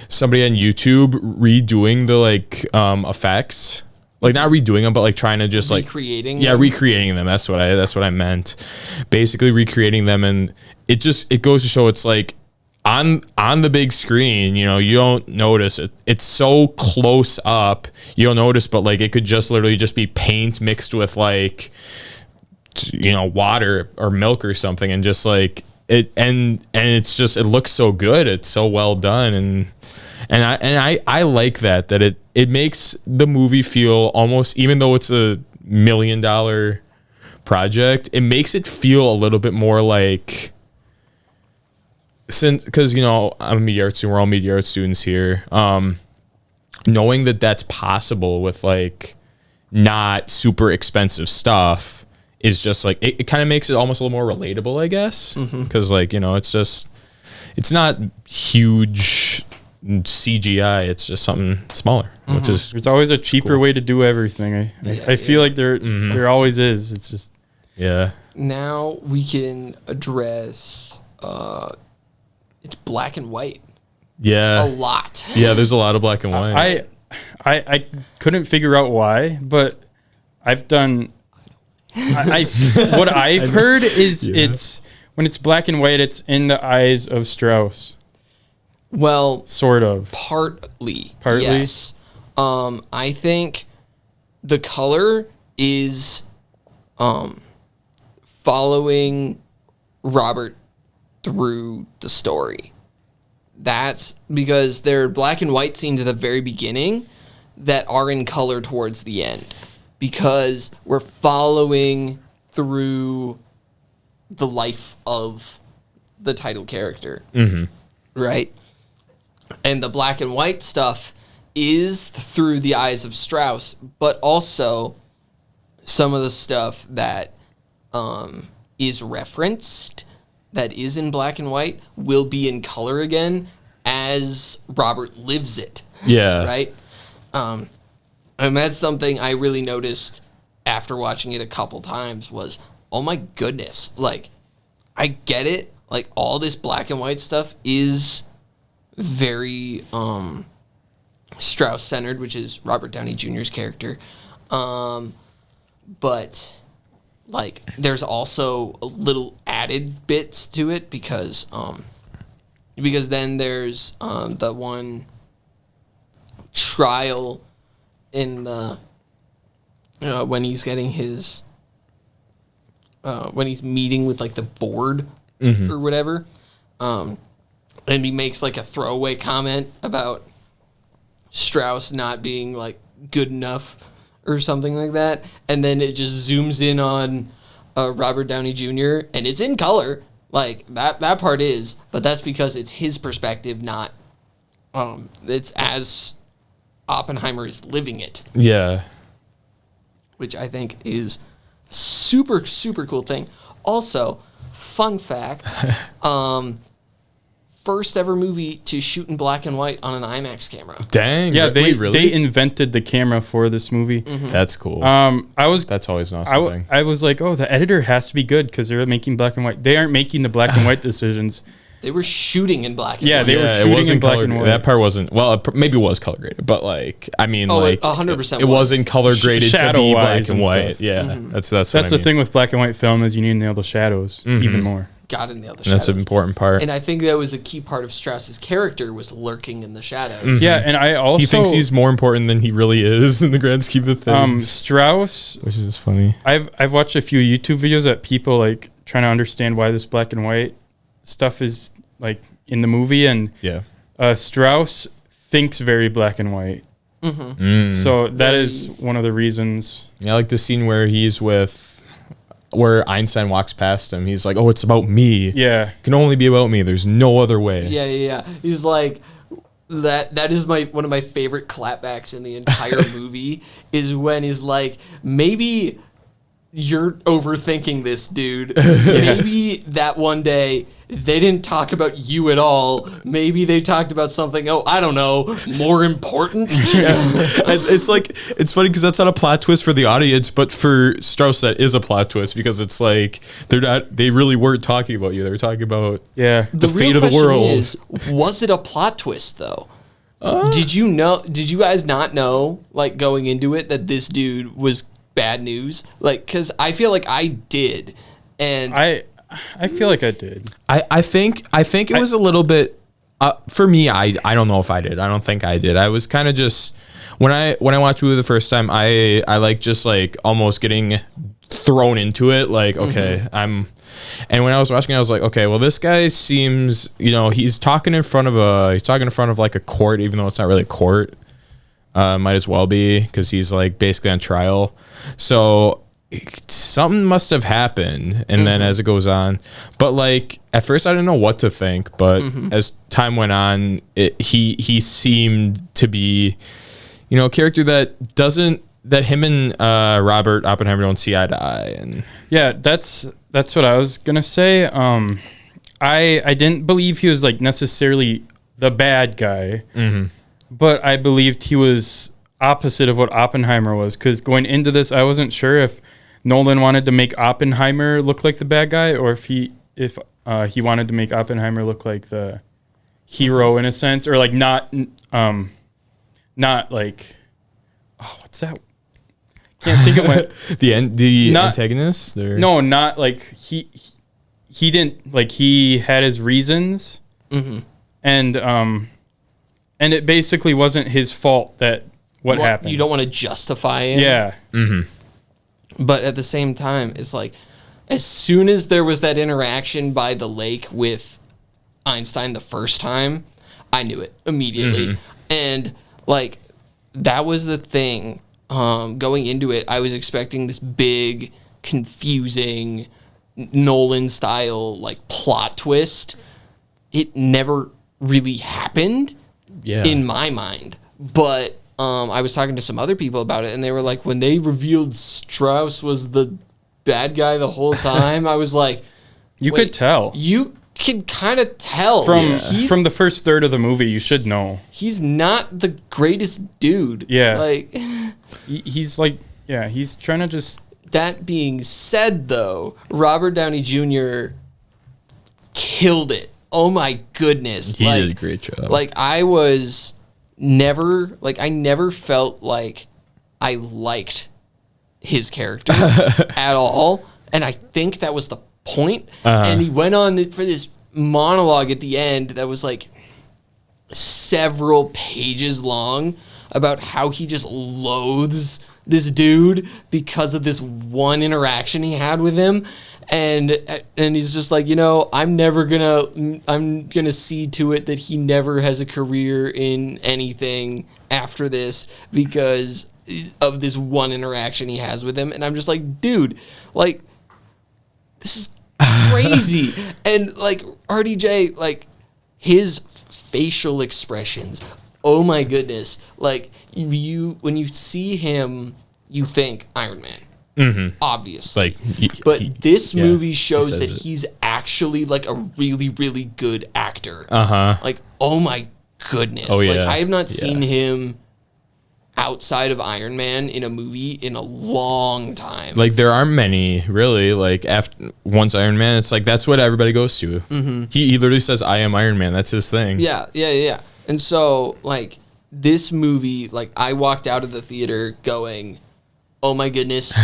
somebody on YouTube redoing the like effects, like not redoing them, but like trying to just recreating recreating them. That's what I meant. Basically recreating them, and it goes to show it's like on the big screen, you don't notice it. It's so close up, you don't notice, but like it could just literally just be paint mixed with like water or milk or something, and just like it, and it's just, it looks so good. It's so well done, and I like that it makes the movie feel almost, even though it's $1 million project, it makes it feel a little bit more like, because I'm a media arts student, we're all media arts students here, knowing that that's possible with like not super expensive stuff is just like, it kind of makes it almost a little more relatable, I guess, because like it's not huge CGI, it's just something smaller. which is There's always a cheaper way to do everything. I feel like there always is. It's just Now we can address it's black and white. Yeah. A lot. Yeah, there's a lot of black and white. I couldn't figure out why, but I've done. What I've heard is it's when it's black and white, it's in the eyes of Strauss. Well, sort of. Partly. Yes. I think the color is following Robert through the story. That's because there are black and white scenes at the very beginning that are in color towards the end, because we're following through the life of the title character. Right? And the black and white stuff is through the eyes of Strauss, but also some of the stuff that is referenced, that is in black and white, will be in color again as Robert lives it. Yeah. Right? And that's something I really noticed after watching it a couple times was, oh my goodness, like, I get it. Like, all this black and white stuff is very Strauss-centered, which is Robert Downey Jr.'s character. But, like, there's also a little added bits to it because then there's the one trial in the when he's getting his when he's meeting with like the board or whatever, and he makes like a throwaway comment about Strauss not being like good enough or something like that, and then it just zooms in on Robert Downey Jr. and it's in color, like that part is, but that's because it's his perspective, not it's as Oppenheimer is living it. Yeah. Which I think is super, super cool thing. Also, fun fact, first ever movie to shoot in black and white on an IMAX camera. Dang. Yeah, Wait, really? they invented the camera for this movie. That's cool. That's always an awesome thing. I was like, oh, the editor has to be good because they're making black and white. They aren't making the black and white decisions. They were shooting in black and white. Yeah, they were shooting in black and white. That part wasn't, well, maybe it was color graded, but like, I mean, like, 100% it wasn't color graded to be black and white. Stuff. Yeah, that's the thing with black and white film is you need to nail the shadows even more. Got to nail the shadows. That's an important part. And I think that was a key part of Strauss's character, was lurking in the shadows. Yeah, and I also... He thinks he's more important than he really is in the grand scheme of things. Strauss... Which is funny. I've watched a few YouTube videos that people, like, trying to understand why this black and white stuff is, like, in the movie, and Strauss thinks very black and white. So that is one of the reasons. Yeah, like the scene where where Einstein walks past him. He's like, oh, it's about me. Yeah. It can only be about me. There's no other way. Yeah. He's like, that is one of my favorite clapbacks in the entire movie is when he's like, maybe you're overthinking this, dude. Maybe that one day they didn't talk about you at all. Maybe they talked about something, I don't know, more important. It's like, it's funny because that's not a plot twist for the audience, but for Strauss that is a plot twist because it's like they really weren't talking about you. They were talking about the fate of the world. Is, was it a plot twist though? Did you guys not know, like, going into it, that this dude was bad news? Like, because I feel like I did, and I feel like I did. I think it was a little bit for me. I don't know if I did. I don't think I did. I was kind of just when I watched the movie the first time, I like just like almost getting thrown into it. Like, okay, and when I was watching it, I was like, okay, well, this guy seems, he's talking in front of like a court, even though it's not really a court. Might as well be, because he's like basically on trial. So something must have happened, and then as it goes on, but like at first I didn't know what to think, but as time went on, he seemed to be, a character that him and Robert Oppenheimer don't see eye to eye. And yeah, that's what I was gonna say. I didn't believe he was like necessarily the bad guy, but I believed he was opposite of what Oppenheimer was, because going into this, I wasn't sure if Nolan wanted to make Oppenheimer look like the bad guy, or if he wanted to make Oppenheimer look like the hero in a sense, or like not like, oh, what's that? Can't think of what the antagonist. Or? No, not like he didn't, like, he had his reasons, and it basically wasn't his fault that what happened. You don't want to justify it. Yeah. But at the same time, it's like, as soon as there was that interaction by the lake with Einstein the first time, I knew it immediately. And, like, that was the thing. Going into it, I was expecting this big, confusing, Nolan-style, like, plot twist. It never really happened in my mind. But I was talking to some other people about it, and they were like, when they revealed Strauss was the bad guy the whole time, I was like, you could tell. You can kind of tell. From the first third of the movie, you should know. He's not the greatest dude. Yeah. Like, he's like, yeah, he's trying to just... That being said, though, Robert Downey Jr. killed it. Oh, my goodness. He did a great job. Like, I never felt like I liked his character at all. And I think that was the point. And he went on for this monologue at the end that was like several pages long about how he just loathes this dude because of this one interaction he had with him. And he's just like, I'm gonna see to it that he never has a career in anything after this because of this one interaction he has with him. And I'm just like, dude, like, this is crazy. And like RDJ, like, his facial expressions, oh my goodness, like, when you see him, you think Iron Man. Obviously. Like, this movie shows that he's actually like a really, really good actor. Like, oh my goodness. Oh, yeah. Like, I have not seen him outside of Iron Man in a movie in a long time. Like, there aren't many, really. Like, once Iron Man, it's like, that's what everybody goes to. He literally says, I am Iron Man. That's his thing. Yeah. And so, like, this movie, like, I walked out of the theater going, oh my goodness,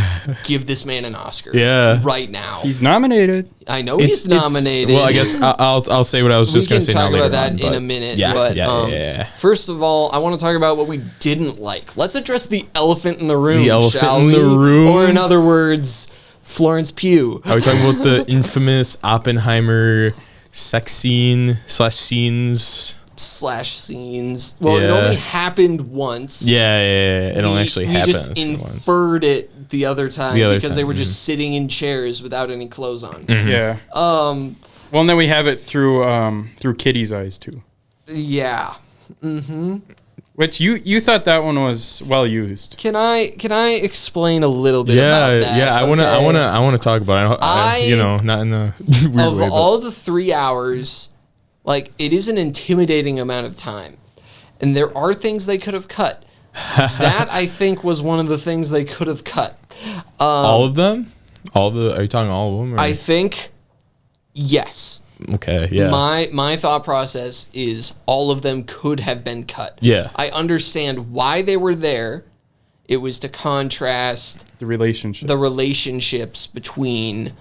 give this man an Oscar. Yeah. Right now. He's nominated. I know he's nominated. Well, I guess I'll say what I was just going to say now. We can talk about that in a minute. Yeah. First of all, I want to talk about what we didn't like. Let's address the elephant in the room, The elephant shall in we? the room. Or in other words, Florence Pugh. Are we talking about the infamous Oppenheimer sex scene/scenes? /scenes. Well, it only happened once. Yeah. It only actually happened. We just inferred it the other time because they were just sitting in chairs without any clothes on. Yeah. Well, and then we have it through Kitty's eyes too. Yeah. Which you thought that one was well used. Can I explain a little bit about that? Yeah. I want to talk about it. Not in a weird way. Of all the 3 hours, like, it is an intimidating amount of time. And there are things they could have cut. That, I think, was one of the things they could have cut. All of them? Are you talking all of them? Or? I think, yes. Okay, yeah. My thought process is all of them could have been cut. Yeah. I understand why they were there. It was to contrast the relationships between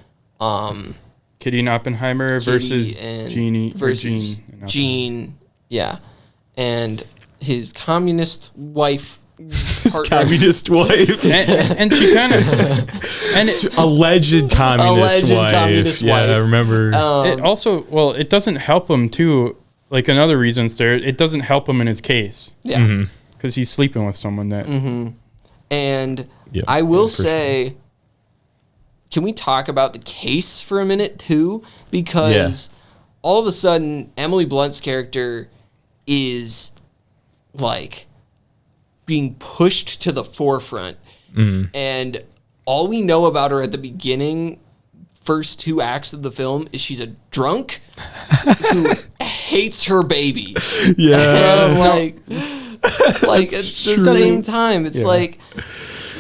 Kitty and Oppenheimer versus Gene, yeah, and his communist wife. Communist wife, and she kind of alleged communist wife. Yeah, I remember. It also, well, it doesn't help him too. Like, another reason, it doesn't help him in his case. Yeah, because he's sleeping with someone that. And I will say. Sure. Can we talk about the case for a minute, too? Because all of a sudden, Emily Blunt's character is, like, being pushed to the forefront. And all we know about her at the beginning, first 2 acts of the film, is she's a drunk who hates her baby. Yeah. And, like... Like at the same time, it's like,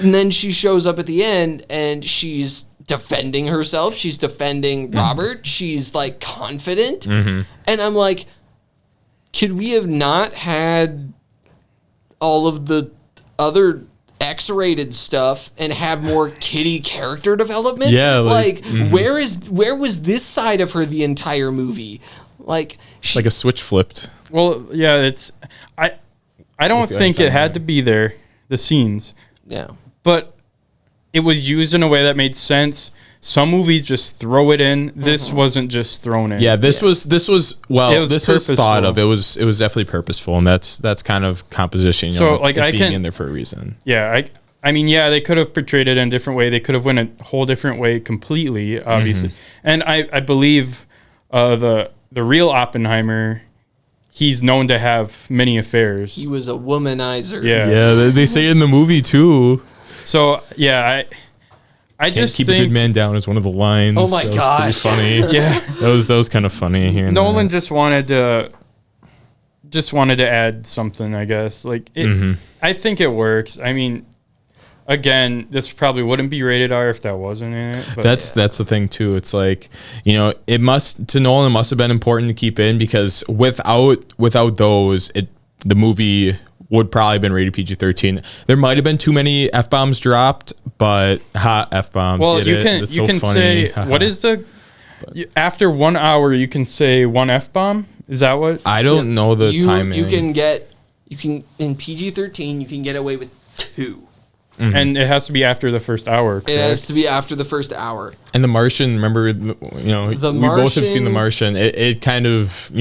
and then she shows up at the end and she's defending herself. She's defending Robert. She's like confident. And I'm like, could we have not had all of the other X-rated stuff and have more Kitty character development? Yeah, like where was this side of her the entire movie? Like It's like a switch flipped. Well, yeah, it's I don't think it had to be there, the scenes. Yeah. But it was used in a way that made sense. Some movies just throw it in. This wasn't just thrown in. Yeah, this was this was thought of. It was definitely purposeful, and that's kind of composition. So, know, like, it I being can- in there for a reason. Yeah, I mean, yeah, they could have portrayed it in a different way. They could have went a whole different way completely, obviously. And I believe the real Oppenheimer, he's known to have many affairs. He was a womanizer. Yeah. Yeah, they say in the movie too. So, yeah, I Can't just keep think a good man down is one of the lines. Oh my That was gosh. pretty funny. Yeah. that was kind of funny here. Nolan just wanted to add something, I guess. Like I think it works. I mean, again, this probably wouldn't be rated R if that wasn't in it. But That's the thing too. It's like, it must to Nolan, it must have been important to keep in, because without those, the movie would probably have been rated PG-13. There might have been too many F-bombs dropped, but F-bombs. well, get you it? can That's you so can funny. say Ha what ha. is after 1 hour you can say one F-bomb? Is that what? I don't know the timing. You can in PG-13 you can get away with 2. And it has to be after the first hour. It has Correct? to be after the first hour. And The Martian, remember, we both have seen The Martian. It kind of,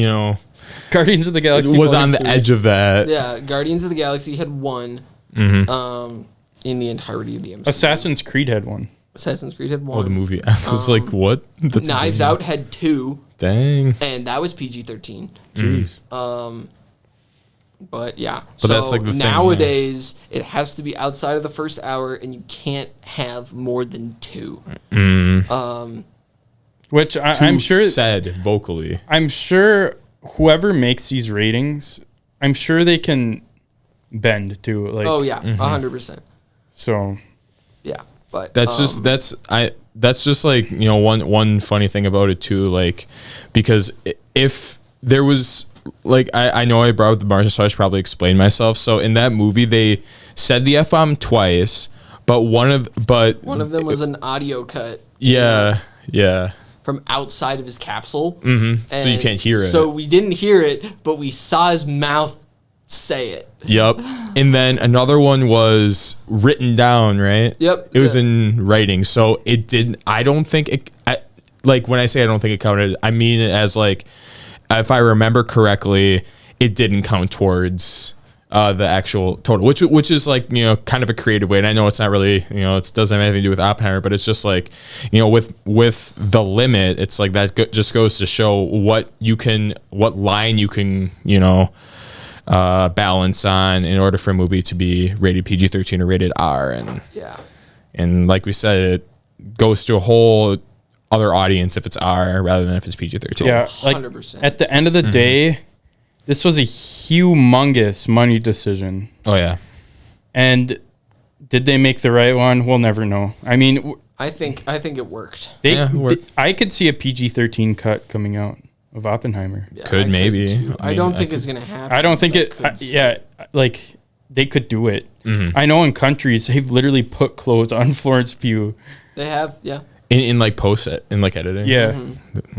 Guardians of the Galaxy was 1 on and the 2. edge of that. Yeah, Guardians of the Galaxy had 1 in the entirety of the MCU. Assassin's Creed had 1. Assassin's Creed had 1. Oh, the movie. I was like, what? That's Knives Out had 2, Dang. and that was PG-13. Jeez. But yeah, But that's like the thing, yeah. nowadays it has to be outside of the first hour, and you can't have more than 2. Which I'm sure said vocally. I'm sure whoever makes these ratings, I'm sure they can bend to like. Oh yeah, 100%. So Yeah, but That's just like, one funny thing about it too, like, because if there was, like, I know I brought up The Martian, so I should probably explain myself. So in that movie, they said the F-bomb twice, but one of them was an audio cut. yeah. From outside of his capsule. So you can't hear it. So we didn't hear it, but we saw his mouth say it. Yep. And then another one was written down, right? Yep. It was in writing. So it didn't, I don't think it, like when I say I don't think it counted, I mean it as like, if I remember correctly, it didn't count towards the actual total, which is like, kind of a creative way. And I know it's not really, it doesn't have anything to do with Oppenheimer, but it's just like, with the limit, it's like that just goes to show what line you can, balance on in order for a movie to be rated PG-13 or rated R. And like we said, it goes to a whole other audience if it's R rather than if it's PG-13. yeah, like 100%. at the end of the day, this was a humongous money decision. Oh yeah. And did they make the right one? We'll never know. I mean, I think it worked. Yeah, it worked. I could see a PG-13 cut coming out of Oppenheimer. Yeah, Could I maybe. too. I I mean, don't I think could- it's gonna happen. I don't think but it. could see. Yeah, like they could do it. I know in countries they've literally put clothes on Florence Pugh. They have. Yeah. In like post it, in like editing. Yeah,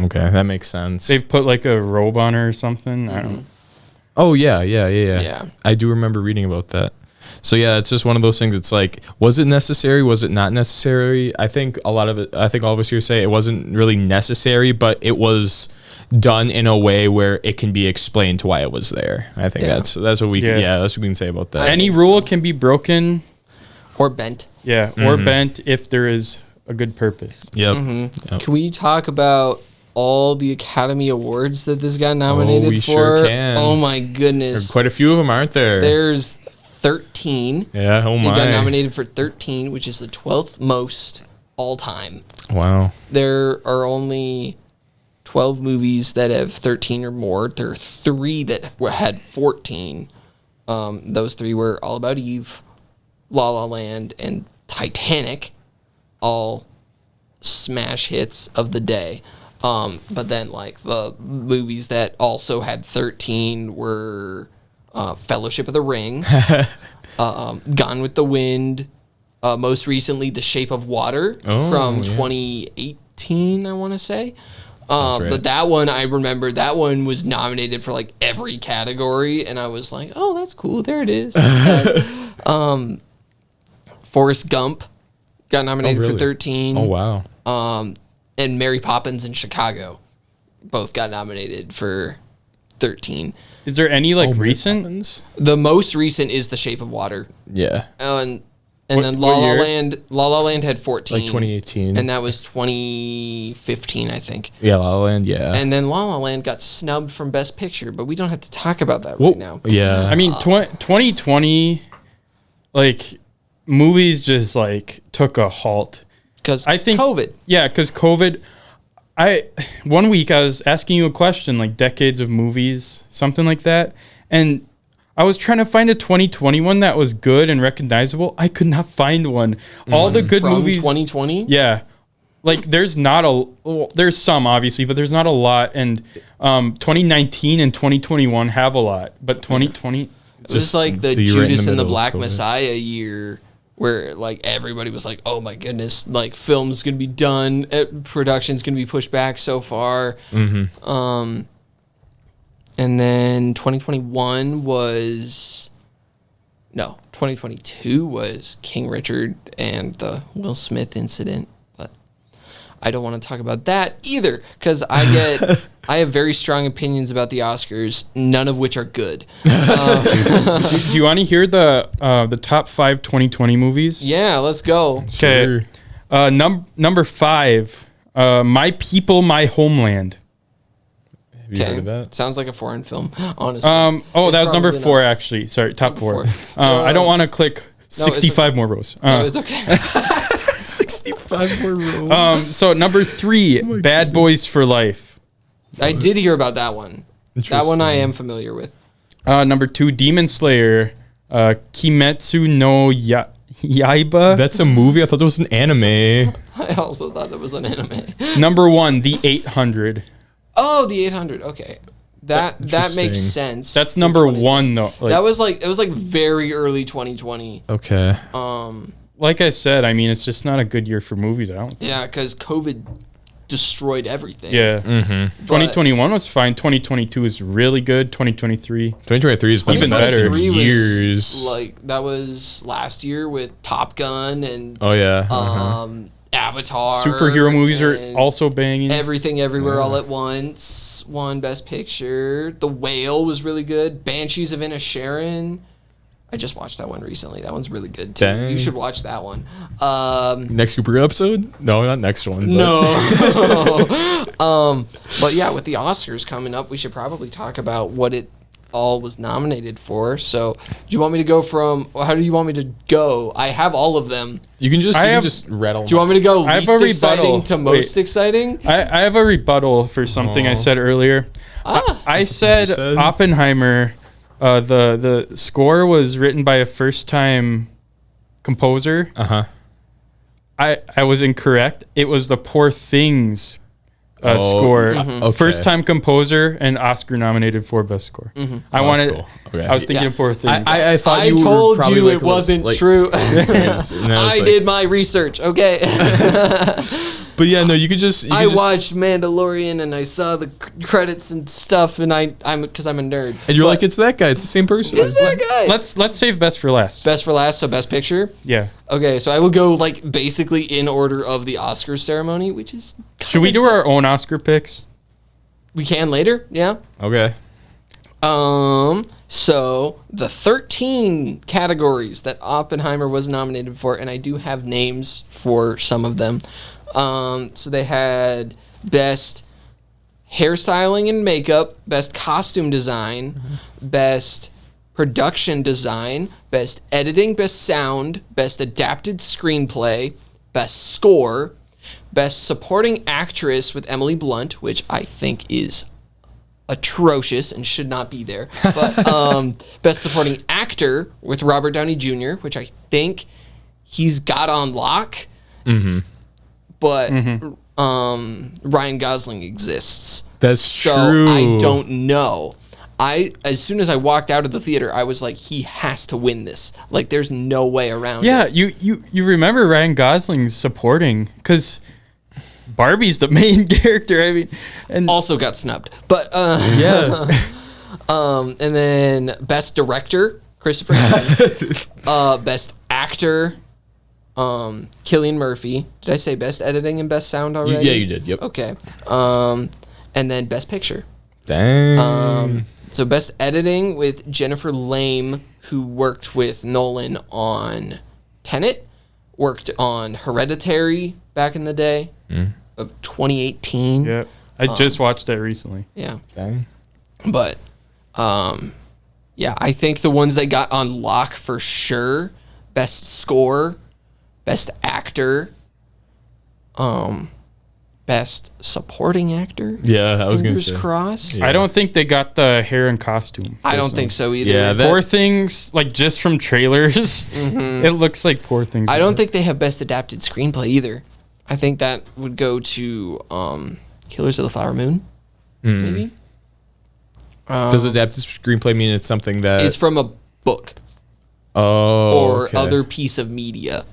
Okay, that makes sense. they've put like a robe on her or something. I don't. Oh yeah. Yeah. I do remember reading about that. So yeah, it's just one of those things. It's like, was it necessary? Was it not necessary? I think all of us here say it wasn't really necessary, but it was done in a way where it can be explained to why it was there. I think Yeah. that's what we can, that's what we can say about that. Any think rule so. can be broken. Or bent. Yeah, or bent if there is a good purpose. Yep. Yep. Can we talk about all the Academy Awards that this got nominated we for? sure can. Oh my goodness. Quite a few of them, aren't there? There's 13. Yeah. Oh He got my. nominated for 13, which is the 12th most all time. Wow. There are only 12 movies that have 13 or more. There are 3 that had 14. Those three were All About Eve, La La Land, and Titanic, all smash hits of the day. But then, like, the movies that also had 13 were Fellowship of the Ring, Gone with the Wind, most recently The Shape of Water from 2018, I want to say. Right. But that one, I remember, that one was nominated for, like, every category, and I was like, oh, that's cool, there it is. Forrest Gump got nominated for 13. Oh, wow. And Mary Poppins in Chicago both got nominated for 13. Is there any recent? The most recent is The Shape of Water. Yeah. And then La La Land had 14. Like 2018. And that was 2015, I think. Yeah, La La Land, yeah. And then La La Land got snubbed from Best Picture, but we don't have to talk about that right now. Yeah. I mean, 2020, movies just, took a halt. Because COVID. Yeah, because COVID. One week I was asking you a question, decades of movies, something like that. And I was trying to find a 2021 that was good and recognizable. I could not find one. All the good movies. 2020? Yeah. There's some obviously, but there's not a lot. And 2019 and 2021 have a lot, but 2020. It was like the Judas and the Black Messiah year, where everybody was like, oh my goodness, film's gonna be done, production's gonna be pushed back so far. Mm-hmm. And then 2022 was King Richard and the Will Smith incident. But I don't want to talk about that either, because I have very strong opinions about the Oscars, none of which are good. Do you want to hear the top 5 2020 movies? Yeah, let's go. Okay. Sure. Number 5, My People, My Homeland. Have you heard of that? Sounds like a foreign film, honestly. That was number 4, actually. Sorry, top 4. I don't want to click 65 more rows. No, it's okay. 65 more rows. So number 3, Bad Boys for Life. I did hear about that one. That one I am familiar with. Number 2, Demon Slayer, Kimetsu no Yaiba. That's a movie? I thought that was an anime. I also thought that was an anime. Number 1, The 800. Oh, The 800. Okay. That makes sense. That's number 1 though. That was it was very early 2020. Okay. Like I said, I mean, it's just not a good year for movies, I don't think. Yeah, because COVID destroyed everything. Yeah. Mm-hmm. 2021 was fine. 2022 is really good. 2023 has been even better. Years. That was last year with Top Gun and Avatar. Superhero movies are also banging. Everything Everywhere All at Once won Best Picture. The Whale was really good. Banshees of Inisherin. I just watched that one recently. That one's really good too. Dang. You should watch that one. Next Gooper episode? No, not next one. But. No. But yeah, with the Oscars coming up, we should probably talk about what it all was nominated for. So, do you want me to go from? How do you want me to go? I have all of them. You can just rattle. Do you want me to go least exciting to most exciting? I have a rebuttal for something I said earlier. I said Oppenheimer. The score was written by a first-time composer. I was incorrect. It was the Poor Things score. Okay. First-time composer and Oscar nominated for Best Score. I wanted. Cool. Okay. I was thinking of Poor Things. I thought you told you it wasn't true. I did my research. Okay. But yeah, no, you could just. I watched Mandalorian and I saw the credits and stuff, and I'm because I'm a nerd. And you're like, it's that guy. It's the same person. It's that guy. Let's save Best for last. Best for last, so Best Picture. Yeah. Okay, so I will go basically in order of the Oscars ceremony, which is. Should we do our own Oscar picks? We can later. Yeah. Okay. So the 13 categories that Oppenheimer was nominated for, and I do have names for some of them. So they had Best Hairstyling and Makeup, Best Costume Design, Best Production Design, Best Editing, Best Sound, Best Adapted Screenplay, Best Score, Best Supporting Actress with Emily Blunt, which I think is atrocious and should not be there. But Best Supporting Actor with Robert Downey Jr., which I think he's got on lock. Mm-hmm. But Ryan Gosling exists. That's so true. I don't know. As soon as I walked out of the theater, I was like, he has to win this. Like, there's no way around it. Yeah, you remember Ryan Gosling's supporting, because Barbie's the main character. I mean, and Also got snubbed. But yeah, and then Best Director, Christopher Nolan. Best Actor, Cillian Murphy. Did I say Best Editing and Best Sound already? Yeah, you did. Yep. Okay. And then Best Picture. Dang. So Best Editing with Jennifer Lame, who worked with Nolan on Tenet, worked on Hereditary back in the day of 2018. yeah. I just watched that recently. Yeah. Dang. But, yeah, I think the ones they got on lock for sure, Best Score, Best Actor, Best Supporting Actor. Yeah, I was going to Fingers say. crossed. Yeah. I don't think they got the hair and costume. I don't think so either. Yeah, Poor Things, like just from trailers, it looks like Poor Things. I don't think they have Best Adapted Screenplay either. I think that would go to Killers of the Flower Moon, maybe. Does adapted screenplay mean it's something that... It's from a book or okay. other piece of media.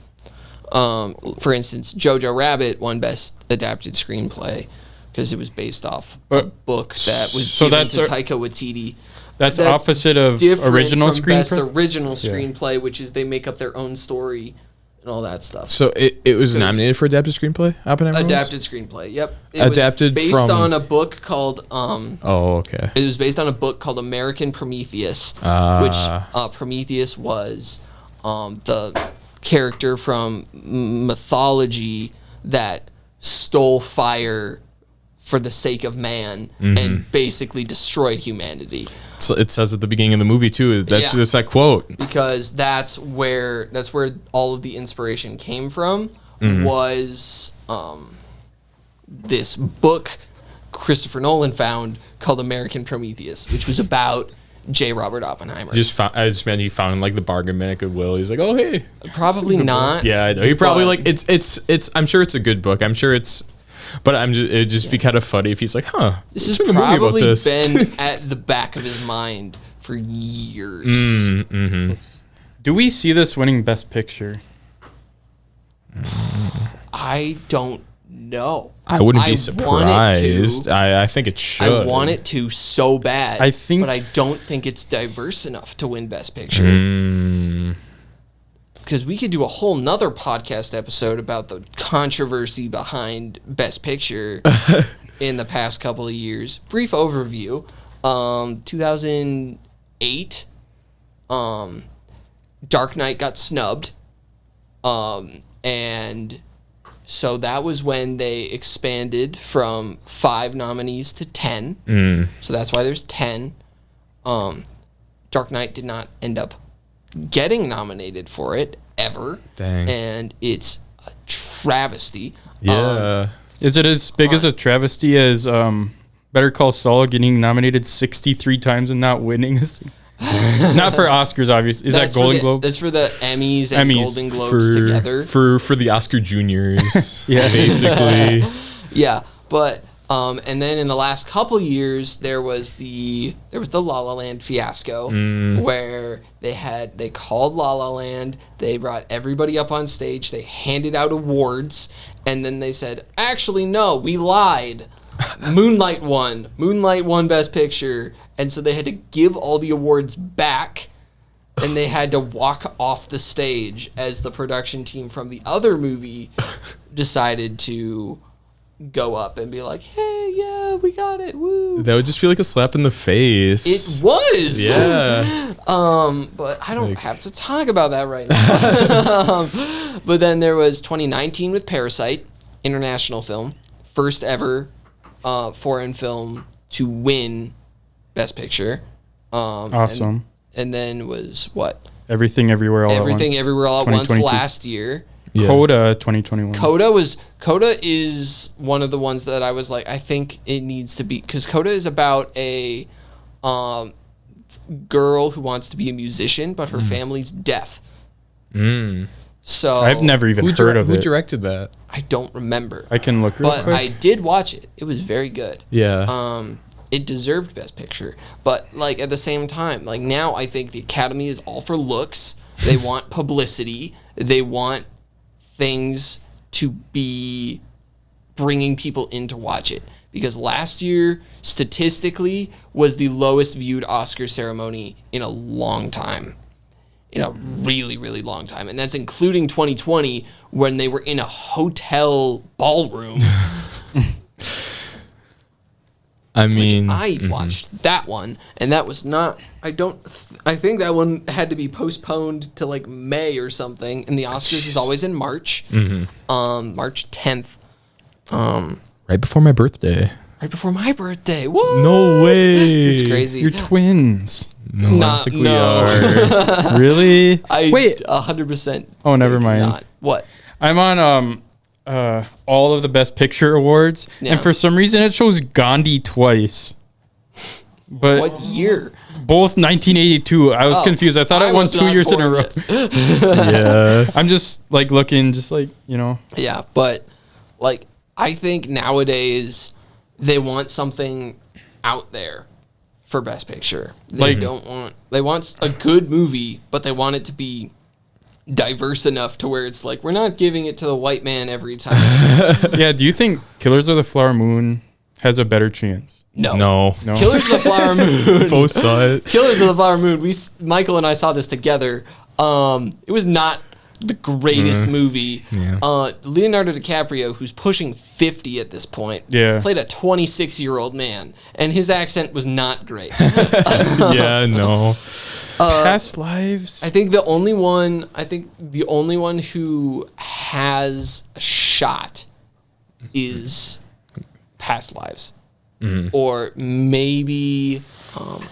For instance, Jojo Rabbit won Best Adapted Screenplay because it was based off a book that was so given that's to Taika Waititi. That's opposite of different original from Best screenplay. Original Screenplay, which is they make up their own story and all that stuff. So it was nominated for adapted screenplay? Oppenheimer was? Adapted screenplay. Yep. It Adapted was based from- on a book called Oh, okay. It was based on a book called American Prometheus, which Prometheus was the character from mythology that stole fire for the sake of man and basically destroyed humanity. So it says at the beginning of the movie too. That's Yeah. just that quote. Because that's where all of the inspiration came from. Was this book Christopher Nolan found called American Prometheus, which was about J. Robert Oppenheimer. I just meant he found like the bargain bin at Goodwill. He's like, oh hey. Probably not. Yeah, I know. He probably but- like it's. I'm sure it's a good book. I'm sure it's. But it'd just be kind of funny if he's like, huh. This has let's make a movie about probably this. been at the back of his mind for years. Do we see this winning Best Picture? I don't know. I wouldn't I be want it surprised. to. I think it should. I want it to so bad. I think- but I don't think it's diverse enough to win Best Picture. Because we could do a whole nother podcast episode about the controversy behind Best Picture in the past couple of years. Brief overview. 2008, Dark Knight got snubbed. And so that was when they expanded from 5 nominees to 10. So that's why there's 10. Dark Knight did not end up getting nominated for it ever. Dang. And it's a travesty. Yeah. Is it as big as a travesty as Better Call Saul getting nominated 63 times and not winning? Not for Oscars, obviously. Is that Golden Globes? That's for the Emmys and Golden Globes together. For the Oscar Juniors. Yeah. Basically. Yeah, but and then in the last couple years there was the La La Land fiasco where they called La La Land, they brought everybody up on stage, they handed out awards, and then they said, actually no, we lied. Moonlight won Best Picture, and so they had to give all the awards back, and they had to walk off the stage as the production team from the other movie decided to go up and be like, hey, yeah, we got it, woo. That would just feel like a slap in the face. It was. Yeah. But I don't have to talk about that right now. But then there was 2019 with Parasite, international film, first ever foreign film to win Best Picture. Awesome. And then was what? Everything Everywhere All at Once. Everything Everywhere All at Once 2022. last year. Yeah. Coda 2021. Coda is one of the ones that I was like, I think it needs to be, because Coda is about a girl who wants to be a musician, but her family's deaf. So I've never even heard of Who it. directed that? I don't remember. I can look real But quick. I did watch it. It was very good. Yeah. It deserved Best Picture. But like at the same time, like now I think the Academy is all for looks. They want publicity. They want things to be bringing people in to watch it. Because last year, statistically, was the lowest viewed Oscar ceremony in a long time. In a really, really long time. And that's including 2020 when they were in a hotel ballroom. I mean, I watched that one, and that was not. I think that one had to be postponed to like May or something. And the Oscars is always in March, March 10th, right before my birthday. right before my birthday. What? No way. It's crazy. You're twins. No, I Nah, don't think we no. are. Really? Wait, 100%. Oh, never mind. Not. What? I'm on all of the Best Picture awards, Yeah. and for some reason it shows Gandhi twice. But What year? both 1982. I was confused. I thought it won was 2 not years in a born row. yet. Yeah. I'm just like looking, just like, you know. Yeah, but like I think nowadays they want something out there for Best Picture. They they want a good movie, but they want it to be diverse enough to where it's like we're not giving it to the white man every time. Yeah, do you think Killers of the Flower Moon has a better chance? No. No. Killers of the Flower Moon. Both saw it. Killers of the Flower Moon. Michael and I saw this together. It was not the greatest movie. Yeah. Leonardo DiCaprio, who's pushing 50 at this point, Yeah. played a 26-year-old man, and his accent was not great. Yeah, no. Past lives? I think the only one who has a shot is Past Lives. Or maybe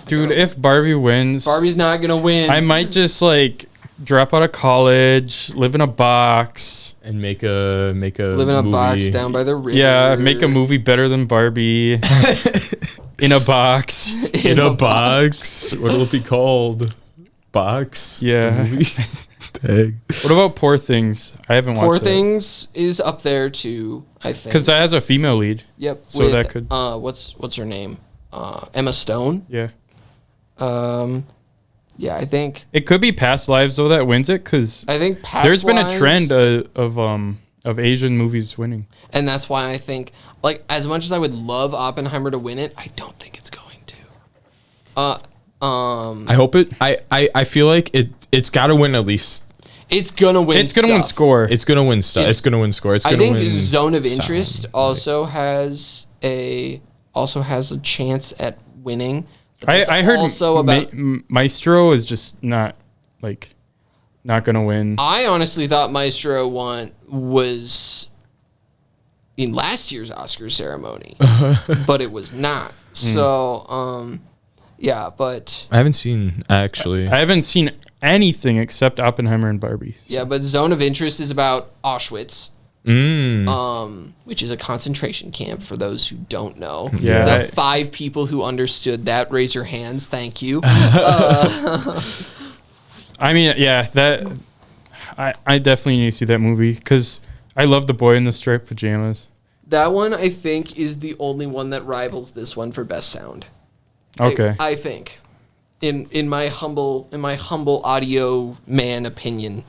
Dude, if Barbie wins, Barbie's not gonna win. I might just like drop out of college, live in a box. And make a live in a movie. box down by the river. Yeah, make a movie better than Barbie. In a box. in a box. What'll it be called? Box. Yeah. The movie? Dang. What about Poor Things? I haven't watched Poor that. Things is up there too, I think. Because that has a female lead. Yep. so that could- what's her name? Emma Stone. Yeah. Yeah, I think It could be Past Lives though that wins it because Past there's been a Lives- trend of Asian movies winning. and that's why I think like as much as I would love Oppenheimer to win it, I don't think it's going to. I hope it. I feel like it's got to win at least. It's gonna win. It's gonna win stuff. score. It's gonna win stuff. It's gonna win score. It's I gonna think win. Zone of sound. Interest also has a chance at winning. But that's I heard also about. Maestro is just not gonna win. I honestly thought Maestro was in last year's Oscar ceremony, but it was not. So, yeah, but I haven't seen actually. I haven't seen anything except Oppenheimer and Barbie. yeah, but Zone of Interest is about Auschwitz, which is a concentration camp for those who don't know. Yeah. The 5 people who understood that, raise your hands. Thank you. I mean, yeah, that I definitely need to see that movie because I love The Boy in the Striped Pajamas. That one, I think, is the only one that rivals this one for best sound. Okay. I think, in my humble audio man opinion,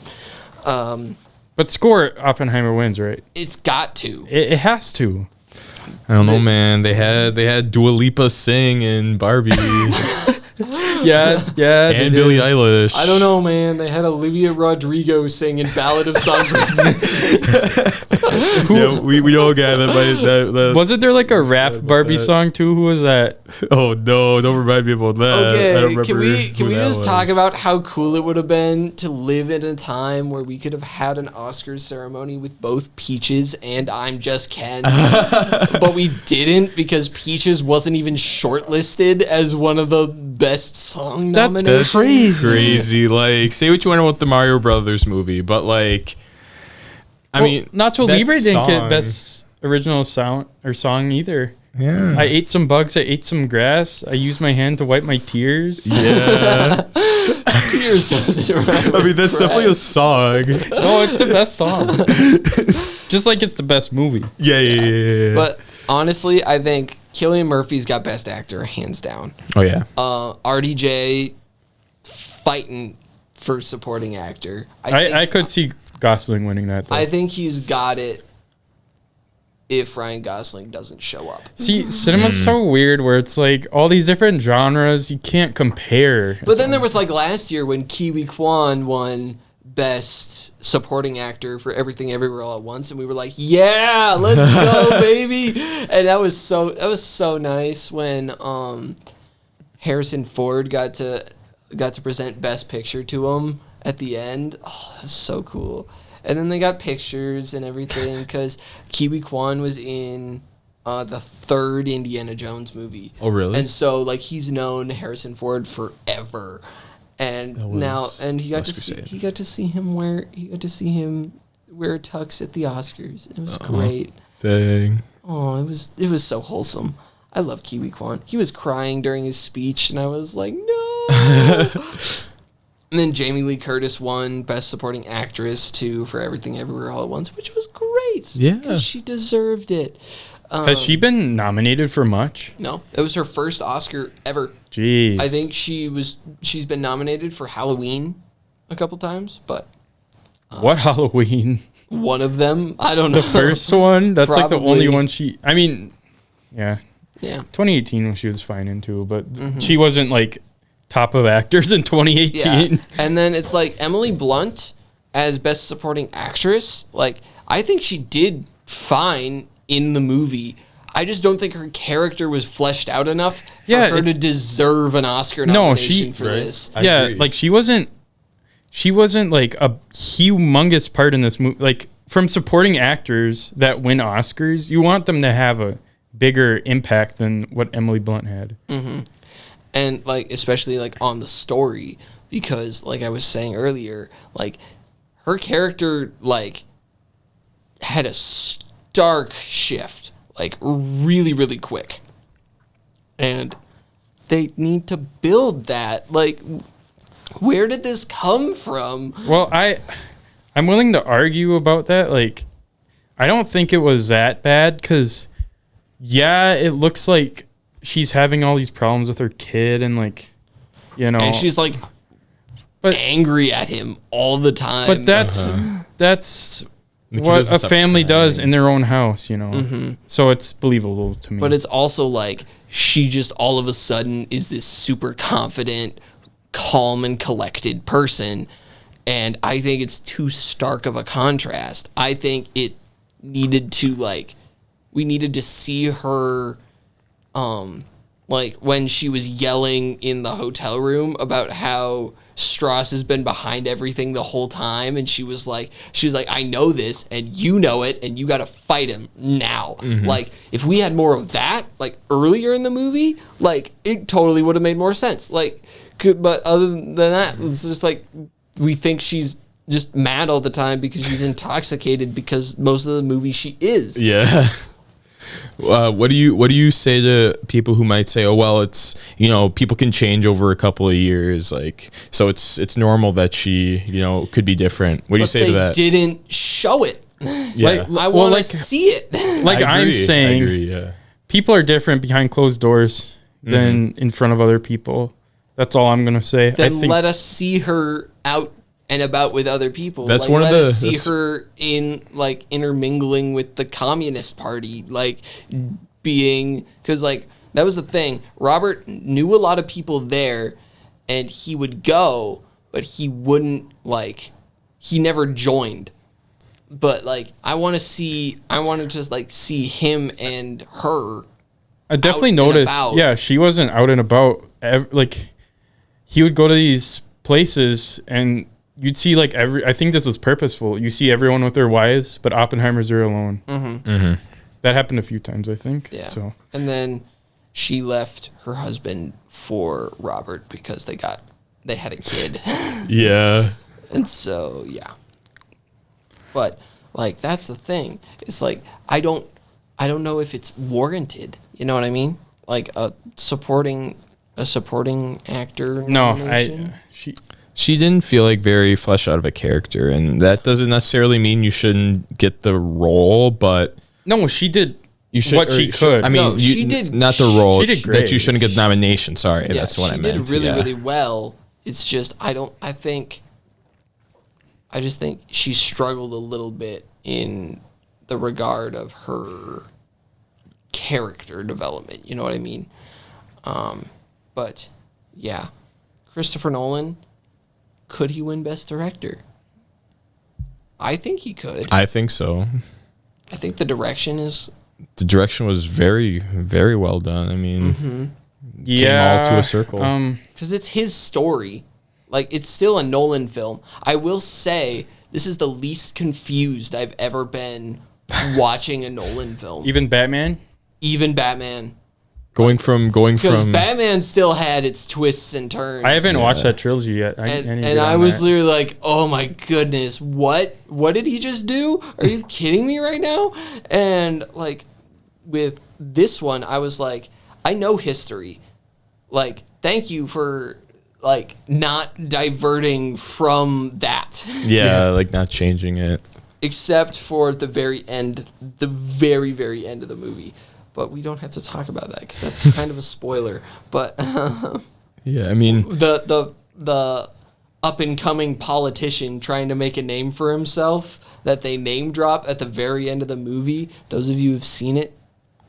But score, Oppenheimer wins, right? it's got to. It has to. I don't know, man. They had Dua Lipa sing in Barbie Yeah, they and did. Billie Eilish. I don't know, man. They had Olivia Rodrigo singing "Ballad of Songbirds." Yeah, we all got it. That Wasn't there like a rap Barbie song too? Who was that? oh no! Don't remind me about that. I don't Okay, remember can we who that just talk was. about how cool it would have been to live in a time where we could have had an Oscars ceremony with both Peaches and I'm Just Ken, but we didn't because Peaches wasn't even shortlisted as one of the best song That's nominations. crazy. Like, say what you want about the Mario Brothers movie, but like, I mean, Nacho that Libre didn't get song- best original sound or song either. Yeah. I ate some bugs. I ate some grass. I used my hand to wipe my tears. Yeah. Tears doesn't rhyme I mean, with that's definitely a grass. song. No, it's the best song. Just like it's the best movie. Yeah. But honestly, I think Cillian Murphy's got best actor hands down. Oh yeah. RDJ fighting for supporting actor. I could see Gosling winning that, though. I think he's got it if Ryan Gosling doesn't show up. See, cinema's so weird where it's like all these different genres you can't compare. But then there was like last year when Kiwi Kwan won Best Supporting Actor for Everything Everywhere All at Once, and we were like, "Yeah, let's go, baby!" And that was so nice when Harrison Ford got to present Best Picture to him at the end. Oh, that's so cool. And then they got pictures and everything because Kiwi Kwan was in the third Indiana Jones movie. Oh really? And so like he's known Harrison Ford forever. And he got to see him wear tux at the Oscars. It was great. Dang. Oh, it was so wholesome. I love Kiwi Kwan. He was crying during his speech and I was like, "No." And then Jamie Lee Curtis won Best Supporting Actress too for Everything Everywhere All at Once, which was great. Yeah. Because she deserved it. Has she been nominated for much? No, it was her first Oscar ever. Jeez. I think she's been nominated for Halloween a couple times, but What Halloween? one of them, I don't know. The first one? That's like the only Probably. one she... I mean, yeah. Yeah. 2018 when she was fine into, but she wasn't like top of actors in 2018. Yeah. And then it's like Emily Blunt as Best Supporting Actress. Like, I think she did fine in the movie. I just don't think her character was fleshed out enough for her to deserve an Oscar nomination for this. I Yeah, agree. like she wasn't like a humongous part in this movie. Like from supporting actors that win Oscars, you want them to have a bigger impact than what Emily Blunt had. And like especially like on the story, because like I was saying earlier, like her character like had a stark shift, like really, really quick. And they need to build that. Like, where did this come from? Well, I'm willing to argue about that. Like, I don't think it was that bad because, yeah, it looks like she's having all these problems with her kid and like, you know, And she's like angry at him all the time. but that's The kid what doesn't a stop family crying. does in their own house, you know. So it's believable to me. But it's also like she just all of a sudden is this super confident, calm and collected person. And I think it's too stark of a contrast. I think it needed to like, we needed to see her, like when she was yelling in the hotel room about how Strauss has been behind everything the whole time, and she was like, I know this, and you know it, and you got to fight him now. Like, if we had more of that, like earlier in the movie, like it totally would have made more sense. Like, but other than that, it's just like we think she's just mad all the time because she's intoxicated because most of the movie she is. Yeah. What do you say to people who might say, oh well, it's, you know, people can change over a couple of years, like, so it's normal that she, you know, could be different. What do you say to that? They didn't show it. Yeah. I want to see it. like I I'm agree, saying, I agree, yeah. people are different behind closed doors than in front of other people. That's all I'm gonna say. Then I think let us see her out and about with other people. That's like, one of let the- us see that's- her in like intermingling with the Communist Party, like being, because like that was the thing. Robert knew a lot of people there, and he would go, but he wouldn't like. He never joined. But like I wanted to just like see him and her. I definitely and noticed. about. Yeah, she wasn't out and about. Like he would go to these places and you'd see like I think this was purposeful. You see everyone with their wives, but Oppenheimer's there alone. That happened a few times, I think. Yeah. So And then she left her husband for Robert because they had a kid. Yeah. And so, yeah. But Like, that's the thing. It's like, I don't know if it's warranted. You know what I mean? Like a supporting actor nomination. She didn't feel like very fleshed out of a character, and that doesn't necessarily mean you shouldn't get the role, but No, she did you should, what she could. I mean, No, she did- not the role. she did great. That you shouldn't get the nomination. Sorry, that's what I meant. She did really, yeah. really well. It's just I just think she struggled a little bit in the regard of her character development. You know what I mean? But yeah, Christopher Nolan, could he win Best Director? I think he could. I think so. I think the direction was very, very well done. I mean, came all to a circle. because it's his story. Like, it's still a Nolan film. I will say this is the least confused I've ever been watching a Nolan film. Even Batman? Even Batman. Going from Because Batman still had its twists and turns. I haven't watched that trilogy yet. And I was literally like, oh my goodness, what did he just do? Are you kidding me right now? And like with this one, I was like, I know history. Like, thank you for like not diverting from that. yeah, like not changing it. Except for the very end, the very, very end of the movie. But we don't have to talk about that because that's kind of a spoiler. But Yeah, I mean, the up and coming politician trying to make a name for himself that they name drop at the very end of the movie. Those of you who've seen it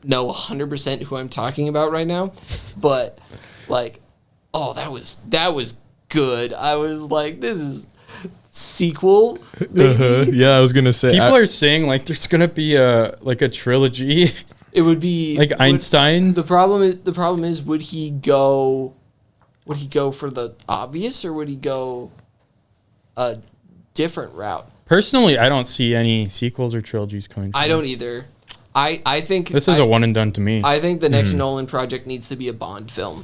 know 100% who I'm talking about right now. But like, oh, that was good. I was like, this is sequel. yeah, I was gonna say People are saying like there's gonna be a trilogy. It would be like Einstein. The problem is would he go for the obvious or would he go a different route? Personally, I don't see any sequels or trilogies coming. I don't either. I think this is a one and done to me. I think the next Nolan project needs to be a Bond film.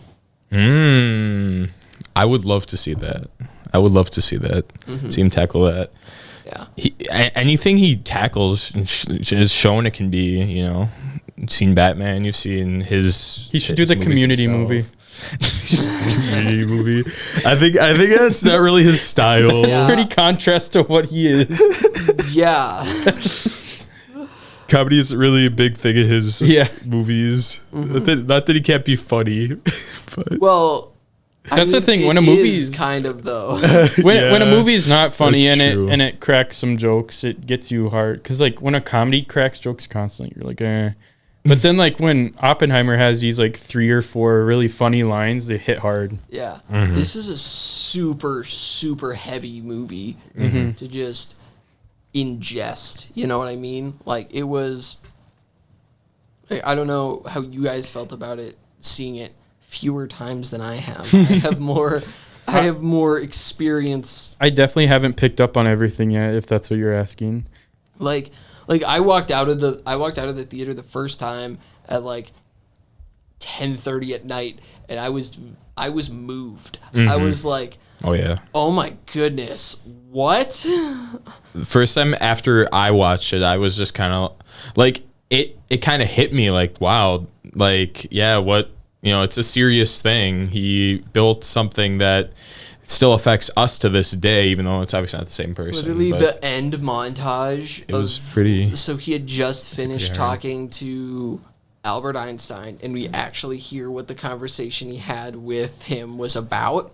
I would love to see that. See him tackle that. Yeah. Anything he tackles is shown it can be, you know. You've seen Batman, you've seen his... He should do the Community movie. Community movie. I think that's not really his style. Yeah. Pretty contrast to what he is. Yeah. Comedy is really a big thing in his movies. Not that he can't be funny, but... Well... That's the thing, it when a movie's is kind of though. when a movie's not funny That's and true. it cracks some jokes, it gets you hard. Because like when a comedy cracks jokes constantly, you're like, eh. But then like when Oppenheimer has these like 3 or 4 really funny lines, they hit hard. Yeah. This is a super, super heavy movie to just ingest. You know what I mean? Like, it was... I don't know how you guys felt about it, seeing it fewer times than I have. I have more experience. I definitely haven't picked up on everything yet, if that's what you're asking. Like I walked out of the theater the first time at like 10:30 at night, and I was moved. I was like, Oh yeah. oh my goodness, what? The first time after I watched it, I was just kind of like it kind of hit me like, wow, like, yeah, what, you know, it's a serious thing. He built something that still affects us to this day, even though it's obviously not the same person. Literally, but the end montage. it was pretty. So he had just finished hard. talking to Albert Einstein, and we actually hear what the conversation he had with him was about.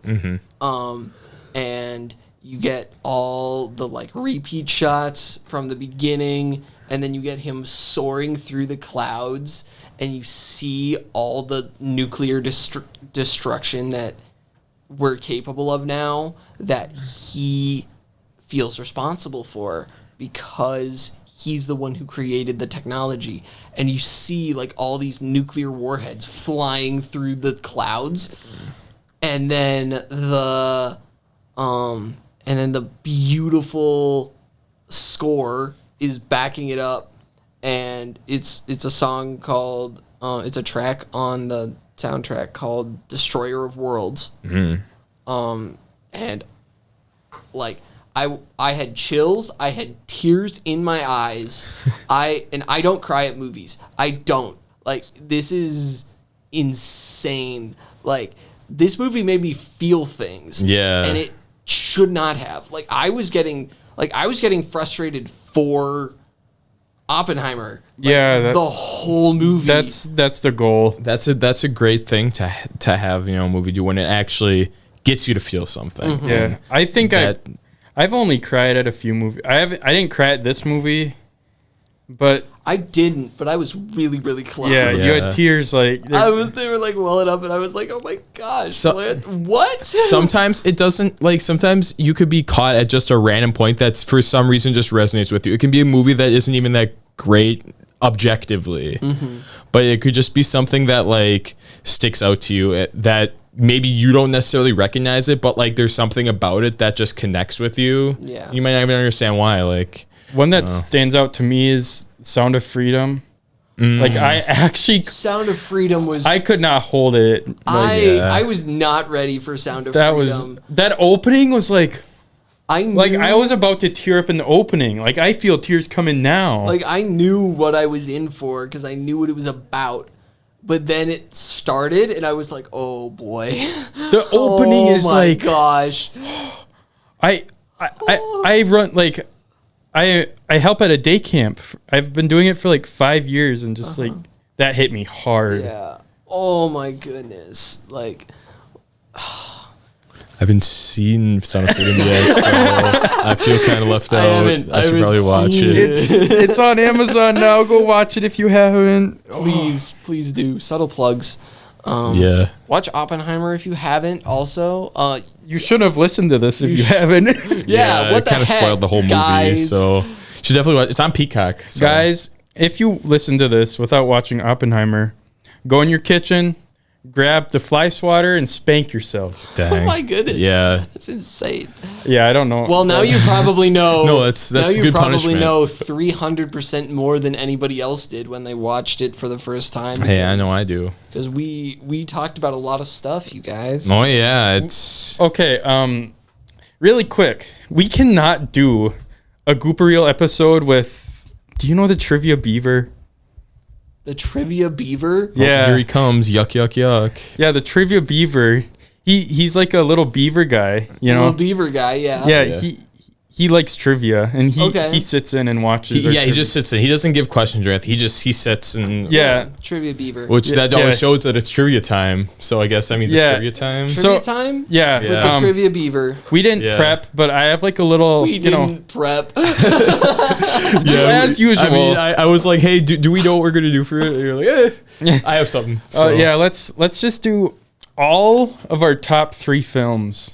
And you get all the like repeat shots from the beginning, and then you get him soaring through the clouds, and you see all the nuclear destruction that we're capable of now, that he feels responsible for because he's the one who created the technology. And you see like all these nuclear warheads flying through the clouds, and then the beautiful score is backing it up. And it's a song called it's a track on the soundtrack called "Destroyer of Worlds." And like I had chills. I had tears in my eyes. I don't cry at movies. I don't. Like, this is insane. Like, this movie made me feel things. Yeah. And it should not have. Like, I was getting frustrated for Oppenheimer. Like, the whole movie. That's the goal. That's a great thing to have, a movie do when it actually gets you to feel something. Mm-hmm. Yeah. I think I've only cried at a few movies. I didn't cry at this movie, but I didn't, but I was really, really close. yeah. You had tears like They were like welling up, and I was like, "Oh my gosh, what?" Sometimes it doesn't. Like, sometimes you could be caught at just a random point that's for some reason just resonates with you. It can be a movie that isn't even that great objectively, but it could just be something that like sticks out to you that maybe you don't necessarily recognize it, but like there's something about it that just connects with you. Yeah. You might not even understand why. Like, one that stands out to me is Sound of Freedom. Like, I actually Sound of Freedom was. I could not hold it. Like, I was not ready for Sound of Freedom. That opening was like I knew, like I was about to tear up in the opening. Like, I feel tears coming now. like I knew what I was in for because I knew what it was about. But then it started, and I was like, "Oh boy!" The opening is like, gosh. I run like, I help at a day camp. I've been doing it for like 5 years, and just like that hit me hard. Yeah. Oh my goodness. Like, I haven't seen Sound of Freedom yet, so I feel kind of left out. I should probably watch seen it. It's on Amazon now. Go watch it if you haven't. please do. Subtle plugs. Yeah. Watch Oppenheimer if you haven't. Also, You shouldn't have listened to this if you haven't. yeah. What it the kind of heck, spoiled the whole movie, guys? so you should definitely watch. It's on Peacock. So. Guys, if you listen to this without watching Oppenheimer, go in your kitchen, grab the fly swatter, and spank yourself. Dang. Oh my goodness. Yeah. That's insane. Yeah, I don't know. Well, now you probably know. No, that's now you good probably punishment. know 300% more than anybody else did when they watched it for the first time. Hey, I know I do. Because we talked about a lot of stuff, you guys. Oh yeah, it's Okay, really quick. We cannot do a Gooper Reel episode with, do you know the Trivia Beaver? The Trivia Beaver. Yeah. Here he comes. Yuck, yuck, yuck. Yeah, the Trivia Beaver. He's like a little beaver guy, you know? Little beaver guy, yeah. Yeah, he likes trivia, and he sits in and watches. He just sits in. He doesn't give questions or anything. He sits and Yeah. Trivia Beaver. which that always shows that it's trivia time. So I guess that means it's trivia time. Trivia time? Yeah. With the Trivia Beaver. We didn't prep, but I have like a little, We didn't prep. as usual. I mean, I was like, hey, do we know what we're gonna do for it? And you're like, I have something. So. Yeah, let's just do all of our top 3 films.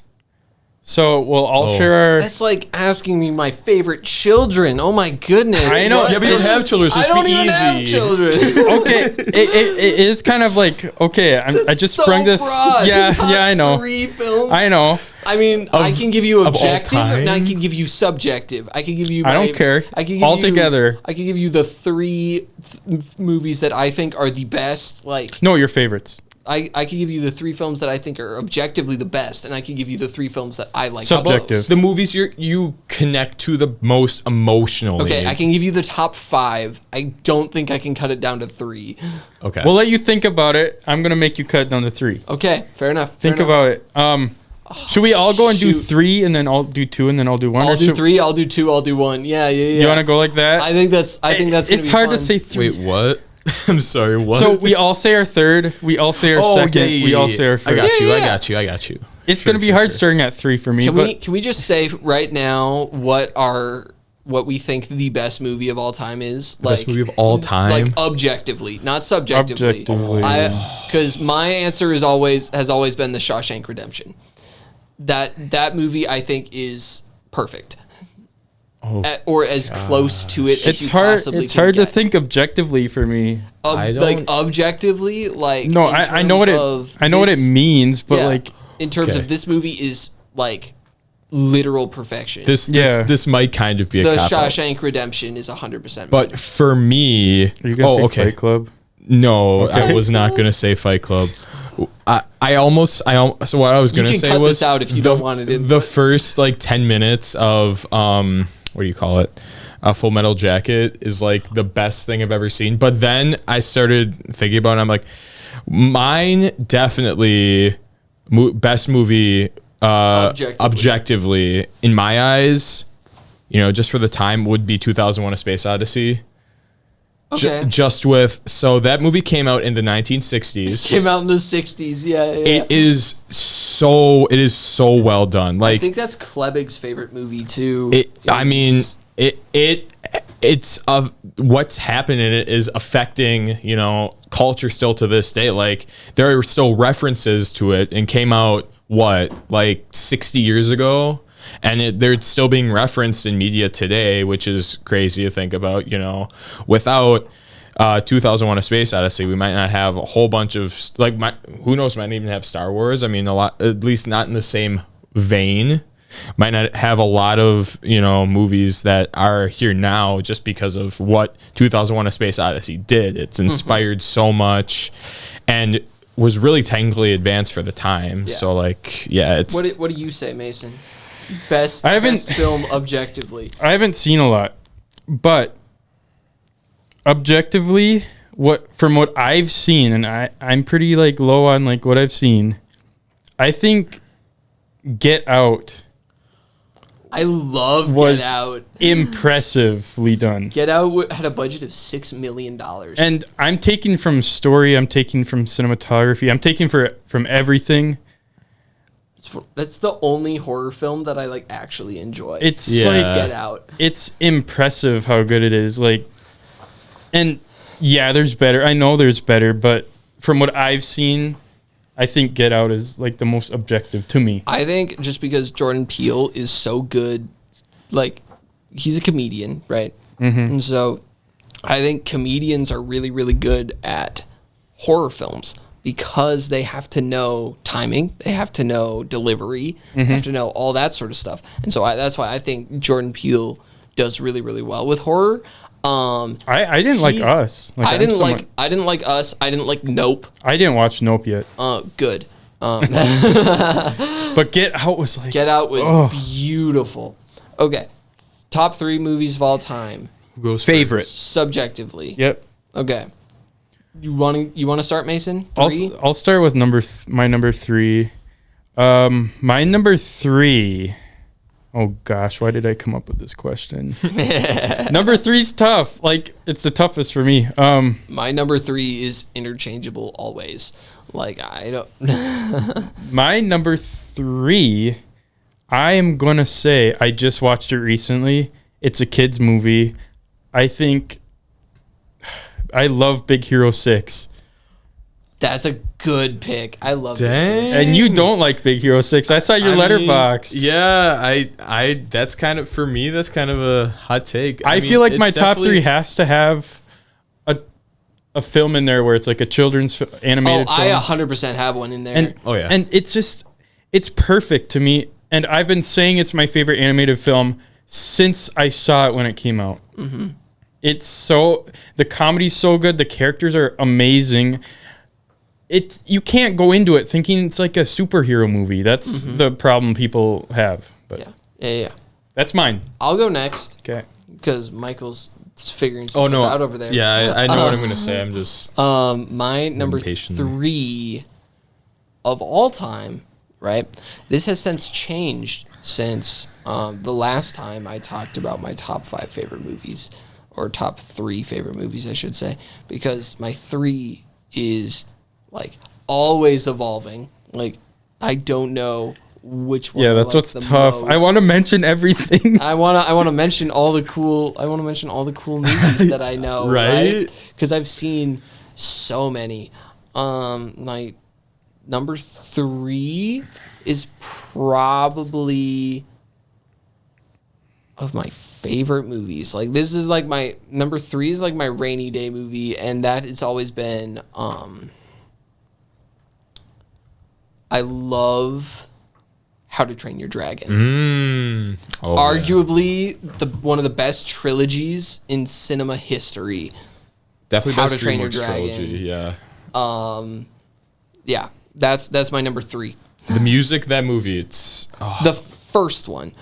So we'll all share our. That's like asking me my favorite children. Oh my goodness. I know. Yeah, but you don't have children, so it I should don't be even easy. have children. Okay, it is kind of like, okay, I just So sprung this. broad. Yeah, Top I know. 3 films. I know. I mean, I can give you all objective, and I time? can give you subjective. I can give you. I don't care. I can give All you, together. I can give you the 3 movies that I think are the best. Like, No, your favorites. I can give you the 3 films that I think are objectively the best, and I can give you the 3 films that I like Subjective. most. The movies you connect to the most emotionally. Okay, I can give you the top 5. I don't think I can cut it down to 3. Okay. We'll let you think about it. I'm gonna make you cut down to 3. Okay, fair enough. Think about it. Should we all go and do 3 and then I'll do 2 and then I'll do 1? I'll do 3. I'll do 2. I'll do 1. Yeah. You want to go like that? I think that's. Gonna It's be hard fun. to say 3. Wait, what? I'm sorry. What? So we all say our third. We all say our second. We all say our I first. got you. Yeah, I yeah. got you. I got you. It's gonna be hard starting at 3 for me. Can we just say right now what we think the best movie of all time is? Best movie of all time. Like objectively, not subjectively. Objectively. Because my answer has always been The Shawshank Redemption. That movie I think is perfect. Or as close to it as It's you hard. possibly It's can hard to get. think objectively for me. I Like don't- objectively, like No, in I know what terms it. I know what it this- means, but yeah, like, in terms Okay. of this movie is like literal perfection. This might kind of be a The cop-out. Shawshank Redemption is 100%. But for me, are you gonna say okay. Fight Club? No, Okay. I was not gonna say Fight Club. So what I was gonna can say cut was this out if you don't want it in, the but- first like 10 minutes of what do you call it? Full Metal Jacket is like the best thing I've ever seen. But then I started thinking about it. And I'm like, mine definitely best movie objectively in my eyes. You know, just for the time would be 2001: A Space Odyssey. Okay. Just with that movie came out in the 1960s. Came out in the 60s. Yeah. It is so well done. Like I think that's Klebig's favorite movie too. It's what's happened in it is affecting, you know, culture still to this day. Like there are still references to it and came out like 60 years ago, and they're still being referenced in media today, which is crazy to think about. You know, without 2001: A Space Odyssey, we might not have a whole bunch of who knows, might not even have Star Wars. I mean, a lot, at least not in the same vein. Might not have a lot of, you know, movies that are here now just because of what 2001: A Space Odyssey did. It's inspired so much and was really technically advanced for the time. Yeah. So like, yeah, it's What do you say, Mason? Best film objectively. I haven't seen a lot, but objectively, from what I've seen, and I'm pretty like low on like what I've seen, I think Get Out. I love Was Get Out. Impressively done. Get Out had a budget of $6 million. And I'm taking from story, I'm taking from cinematography, I'm taking from everything. That's the only horror film that I like actually enjoy. It's like Get Out. It's impressive how good it is. Like, and yeah, there's better. I know there's better, but from what I've seen, I think Get Out is like the most objective to me. I think just because Jordan Peele is so good, like he's a comedian, right? Mm-hmm. And so I think comedians are really, really good at horror films because they have to know timing, they have to know delivery, they have to know all that sort of stuff. And so that's why I think Jordan Peele does really, really well with horror. I didn't like Us. I didn't like Us. I didn't like Nope. I didn't watch Nope yet. Good. But Get Out was like... Get Out was beautiful. Okay. Top 3 movies of all time. who goes Favorite. first? Subjectively. Yep. Okay. You want to start, Mason? 3? I'll start with my number 3. My number 3... Oh gosh, why did I come up with this question? Number 3's tough. Like, it's the toughest for me. My number 3 is interchangeable always. Like, I don't... My number 3, I am going to say, I just watched it recently. It's a kid's movie. I think... I love Big Hero 6. That's a good pick. I love Dang. it. And you don't like Big Hero 6. I saw your letterbox. Yeah, I that's kind of, for me, that's kind of a hot take. I feel like my top 3 has to have a film in there where it's like a children's animated film. I 100% have one in there. And, Oh, yeah. And it's perfect to me. And I've been saying it's my favorite animated film since I saw it when it came out. Mm-hmm. The comedy's so good. The characters are amazing. You can't go into it thinking it's like a superhero movie. That's the problem people have. But Yeah. that's mine. I'll go next Okay. because Michael's figuring some stuff out over there. Yeah, I know what I'm going to say. I'm just... My number impatient. 3 of all time, right? This has since changed since the last time I talked about my top 5 favorite movies, or top 3 favorite movies, I should say, because my 3 is like always evolving. Like, I don't know which one. Yeah, I that's like what's the tough. most. I want to mention everything. I want to mention all the cool. I want to mention all the cool movies that I know, right? Because I've seen so many. My number 3 is probably of my favorite movies. Like, this is like my number 3 is like my rainy day movie, and that has always been. I love How to Train Your Dragon. Arguably one of the best trilogies in cinema history. Definitely How best to Train Your DreamWorks trilogy, Dragon. yeah. Yeah, That's my number 3. The music, that movie, it's The first one.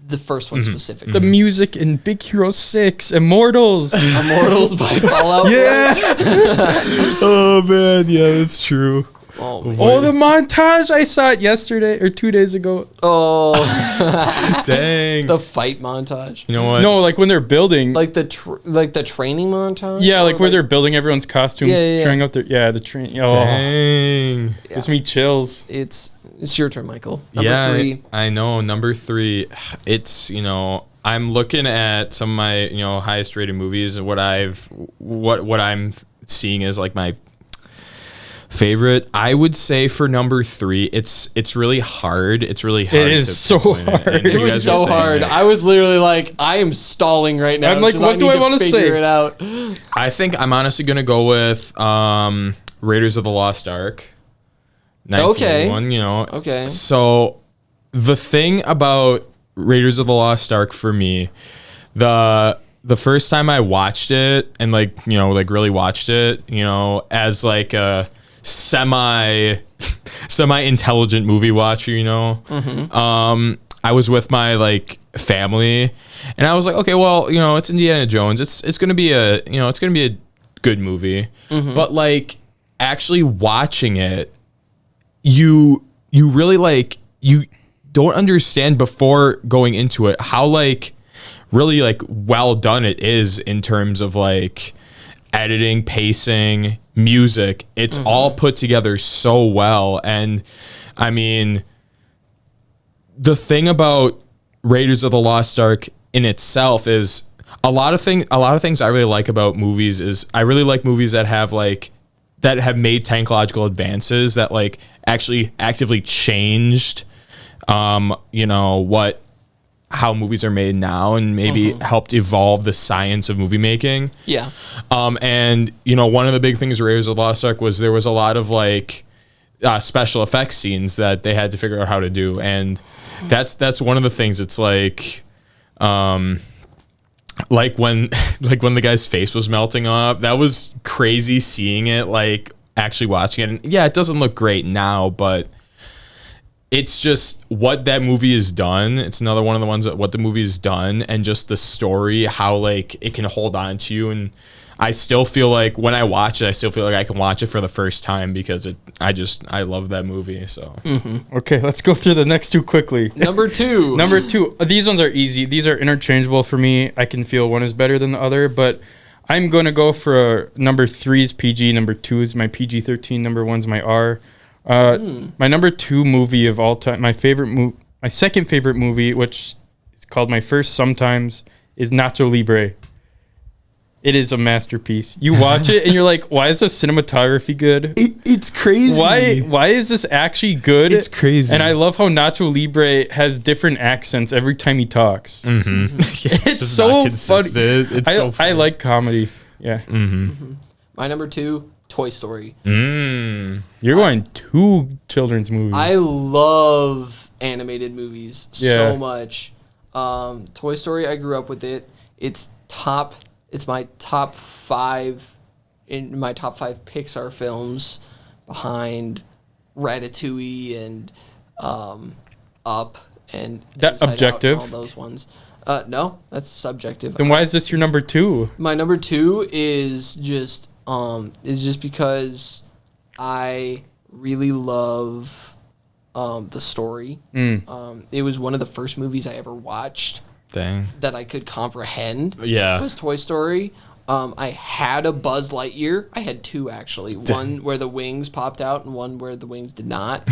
The first one specifically. The music in Big Hero 6, Immortals. Immortals by Fallout. Yeah. oh man, yeah, that's true. Oh, Oh, the montage. I saw it yesterday or 2 days ago. Dang. The fight montage. You know what? No, like when they're building. Like the training montage. Yeah, Or like where they're building everyone's costumes, trying out their the train. Oh, Dang. gives me chills. It's your turn, Michael. Number 3. I know. Number 3. It's, I'm looking at some of my, highest rated movies and what I'm seeing as like my favorite. I would say for number 3, it's really hard. It's really hard. It is so hard. It was so hard. I was literally like, I am stalling right now. I'm like, what do I want to say? Figure it out. I think I'm honestly gonna go with Raiders of the Lost Ark. 1981, Okay. So the thing about Raiders of the Lost Ark for me, the first time I watched it and really watched it, as like a semi intelligent movie watcher, I was with my family and I was like, okay, well, it's Indiana Jones. It's gonna be a good movie. But actually watching it, you really you don't understand before going into it how really well done it is in terms of editing, pacing, music. It's all put together so well. And I mean, the thing about Raiders of the Lost Ark in itself is a lot of things I really like about movies is I really like movies that have made technological advances that actually actively changed how movies are made now and maybe helped evolve the science of movie making. Yeah. And one of the big things Raiders of the Lost Ark was there was a lot of special effects scenes that they had to figure out how to do, and that's one of the things. It's when the guy's face was melting off, that was crazy seeing it, actually watching it. And yeah, it doesn't look great now, but it's just what that movie has done. It's another one of the ones that what the movie has done, and just the story, how it can hold on to you. And I still feel like when I watch it, I still feel like I can watch it for the first time because I love that movie. So Okay, let's go through the next 2 quickly. Number 2. Number 2. These ones are easy. These are interchangeable for me. I can feel one is better than the other, but I'm going to go for number 3 is PG, number 2 is my PG-13, number 1's my R. My number 2 movie of all time, my second favorite movie, which is called my first sometimes, is Nacho Libre. It is a masterpiece. You watch it and you're like, why is the cinematography good? it's crazy. Why is this actually good? It's crazy. And I love how Nacho Libre has different accents every time he talks. It's so funny. It's so funny. I like comedy. Yeah. My number 2, Toy Story. You're going 2 children's movies. I love animated movies so much. Toy Story, I grew up with it. It's my top 5 in my top 5 Pixar films, behind Ratatouille and Up and That Inside Out objective? and all those ones. No, that's subjective. Then why is this your number 2? My number 2 is just because I really love the story. It was one of the first movies I ever watched. Dang. That I could comprehend. Yeah. Was Toy Story. I had a Buzz Lightyear. I had 2 actually. One where the wings popped out and one where the wings did not.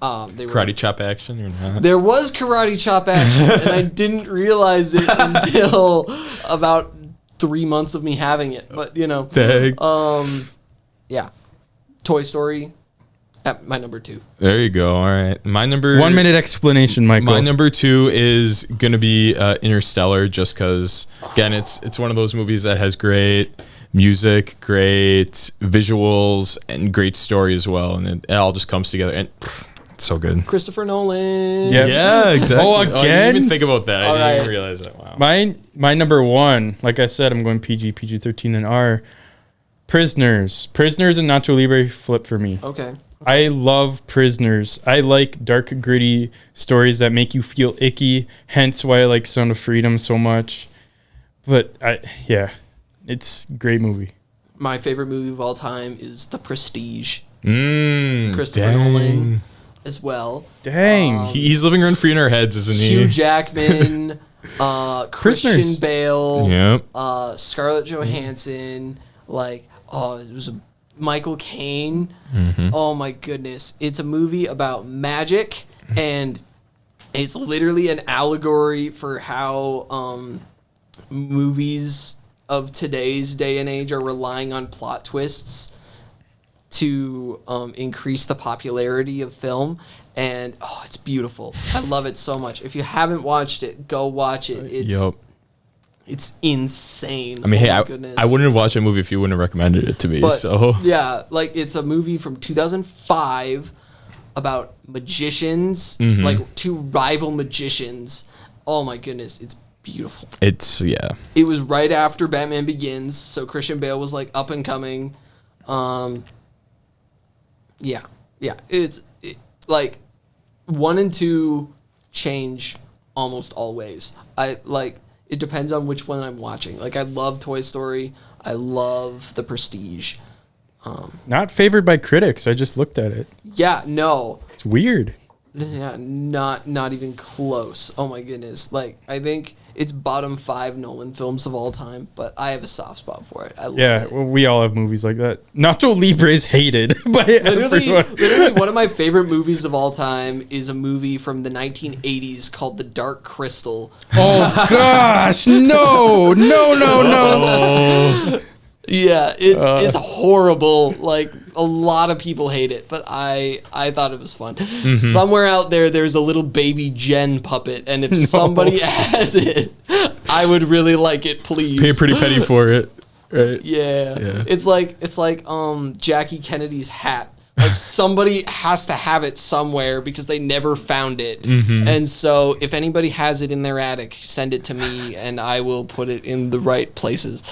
Karate chop action or not? There was karate chop action, and I didn't realize it until about 3 months of me having it. But Dang. yeah, Toy Story at my number 2. There you go. All right, my number 1 minute explanation, Michael. My number 2 is gonna be Interstellar, just because again, it's one of those movies that has great music, great visuals, and great story as well, and it all just comes together and. It's so good. Christopher Nolan. Yep. Yeah, exactly. Oh, I again? didn't even think about that. All I didn't even right. realize that. Wow. My number 1, like I said, I'm going PG-13, and R. Prisoners and Nacho Libre flip for me. Okay. I love Prisoners. I like dark, gritty stories that make you feel icky. Hence why I like Sound of Freedom so much. But it's a great movie. My favorite movie of all time is The Prestige. Christopher Nolan as well. Dang. He's living rent free in our heads, isn't he? Hugh Jackman, Christian Bale, Yep. Scarlett Johansson, it was Michael Caine. Oh my goodness. It's a movie about magic, and it's literally an allegory for how movies of today's day and age are relying on plot twists to increase the popularity of film. And it's beautiful. I love it so much. If you haven't watched it, go watch it. It's insane. I mean, hey, goodness. I wouldn't have watched a movie if you wouldn't have recommended it to me. But, so yeah, it's a movie from 2005 about magicians, two rival magicians. Oh my goodness, it's beautiful. It was right after Batman Begins, so Christian Bale was up and coming. It's 1 and 2 change almost always. It depends on which one I'm watching. I love Toy Story. I love The Prestige. Not favored by critics. I just looked at it. Yeah, no. It's weird. Yeah, not even close. Oh my goodness. I think it's bottom 5 Nolan films of all time, but I have a soft spot for it. I love it. Well, we all have movies like that. Nacho Libre is hated by literally, everyone. one of my favorite movies of all time is a movie from the 1980s called The Dark Crystal. Oh gosh, no. Yeah, it's horrible. A lot of people hate it, but I thought it was fun. Somewhere out there's a little baby Jen puppet, and if somebody has it, I would really like it, please. pay a pretty penny for it, right? Yeah. It's like Jackie Kennedy's hat. Somebody has to have it somewhere because they never found it. And so if anybody has it in their attic, send it to me and I will put it in the right places.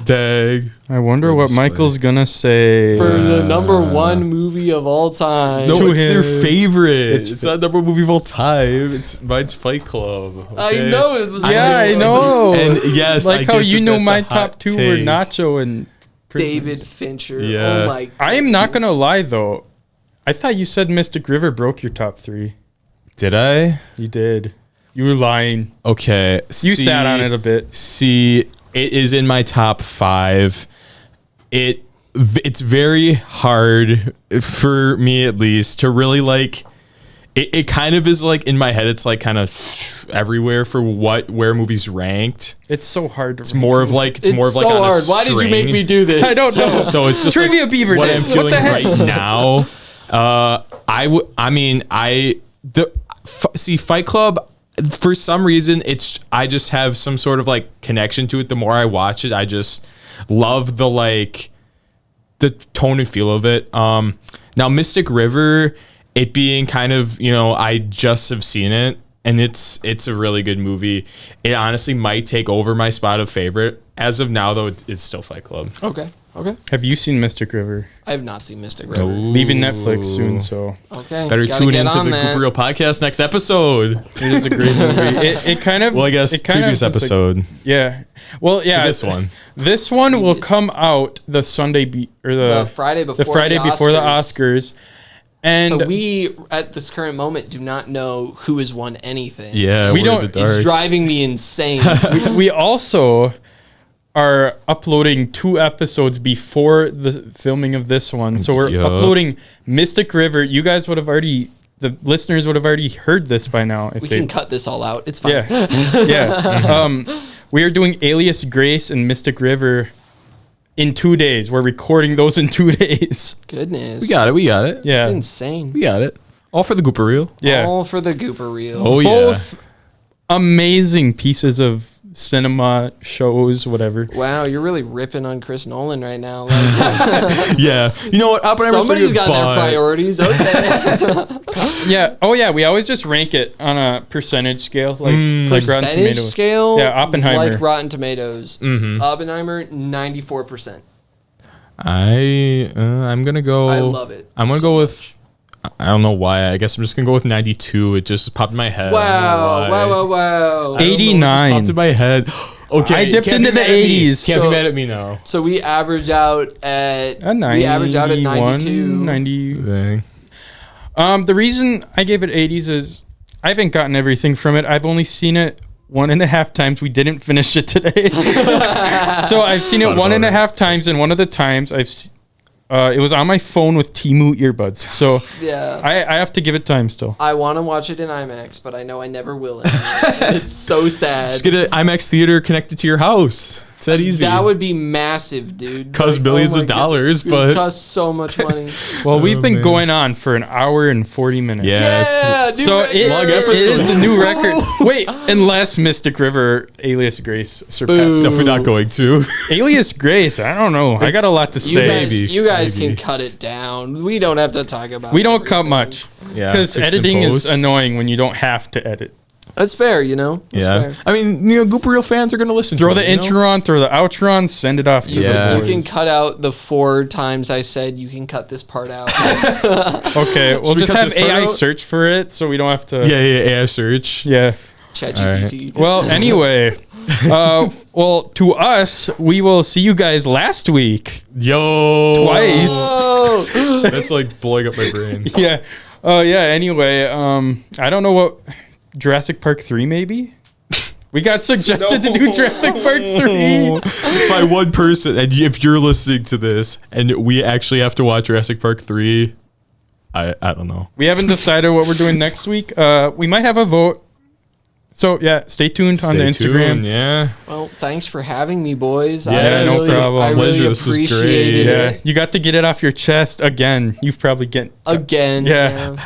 Dang. I wonder what Michael's gonna say. For the number 1 movie of all time. No, it's their favorite. It's not number 1 movie of all time. Mine's Fight Club. Okay? I know it was. Yeah, I know. And yes, I how get you that know that's my a top hot 2 were take. Nacho and David Fincher. Yeah. Oh my God. I am not gonna lie though. I thought you said Mystic River broke your top 3. Did I? You did. You were lying. Okay. You sat on it a bit. See, it is in my top 5. It's very hard for me, at least, to really it kind of is in my head. It's kind of everywhere for where movies ranked. It's so hard to. It's more of It's more of so on a hard. Why did you make string. me do this? I don't know. So it's just Trivia Beaver what did. I'm What feeling the heck? right now. See, Fight Club, for some reason, I just have some sort of connection to it. The more I watch it, I just love the tone and feel of it. Now Mystic River, it being kind of, I just have seen it, and it's a really good movie. It honestly might take over my spot of favorite. As of now, though, it's still Fight Club. Okay. Have you seen Mystic River? I have not seen Mystic River. Leaving Netflix soon, so Okay. Better gotta tune get into on the that. Gooper Real podcast next episode. it is a great movie. It kind of. Well, I guess it kind previous of is episode. Yeah. Well, yeah. this one. This one will come out the Sunday The Friday before the Oscars. And so we, at this current moment, do not know who has won anything. Yeah, We we're don't- in the It's dark. driving me insane. we also are uploading 2 episodes before the filming of this one. So we're Yup. uploading Mystic River. You guys would have already, the listeners would have already heard this by now. If We they, can cut this all out. It's fine. yeah. We are doing Alias Grace and Mystic River in 2 days. We're recording those in 2 days. Goodness. We got it. Yeah. It's insane. We got it. All for the Gooper Reel. Yeah. All for the Gooper Reel. Oh, Both amazing pieces of cinema, shows, whatever. Wow, you're really ripping on Chris Nolan right now. yeah. You know what? Oppenheimer's Somebody's pretty good, got their but- priorities. Okay. Yeah. Oh, yeah. We always just rank it on a percentage scale, like Rotten Percentage Tomatoes. scale? Yeah, Oppenheimer. Like Rotten Tomatoes. Oppenheimer, 94%. I'm gonna go. I love it. I'm gonna go with. I don't know why. I guess I'm just gonna go with 92. It just popped in my head. Wow. I don't know Wow. it just 89. popped in my head. Okay, I dipped can't be into the mad at me. 80s. Can't So- be mad at me now. So we average out at A 91, we average out at 92. 90. Dang. The reason I gave it 80s is I haven't gotten everything from it. I've only seen it 1.5 times. We didn't finish it today. So I've seen it Thought one about and a it. half times, and one of the times it was on my phone with Temu earbuds. So Yeah. I have to give it time still. I want to watch it in IMAX, but I know I never will. It's so sad. Just get an IMAX theater connected to your house. It's that easy. That would be massive, dude. Cost billions oh my of dollars, goodness, it would but- cost so much money. Well, we've been man. going on for an hour and 40 minutes. Yeah, it's new So record. it Long is episode. a new record. Wait, unless Mystic River, Alias Grace surpassed. Boo. definitely not going to. Alias Grace, I don't know. I got a lot to You say. guys, Maybe, you guys maybe. can cut it down. We don't have to talk about. We don't cut everything. much. Yeah, Because fix and editing is post. annoying when you don't have to edit. That's fair, you know. That's Yeah, fair. I mean, Gooper Reel fans are gonna listen. Throw to the it, you know? intro on, throw the outro on, send it off to Yeah. the You boys. can cut out the 4 times I said you can cut this part out. Okay, we'll we just cut have this part AI out? search for it so we don't have to. Yeah, AI search. Yeah. ChatGPT. Well, anyway, well, to us, we will see you guys last week. Yo, Twice. Oh, That's like blowing up my brain. Yeah. Oh, yeah. Anyway, I don't know what. Jurassic Park 3, maybe? We got suggested to do Jurassic Park 3. By one person, and if you're listening to this, and we actually have to watch Jurassic Park 3, I don't know. We haven't decided what we're doing next week. We might have a vote. So, yeah, stay tuned on the Stay Instagram. tuned, yeah. well, thanks for having me, boys. Yeah, no problem. I really Pleasure. This was great. appreciated Yeah, it. you got to get it off your chest again. You've probably Again, Yeah.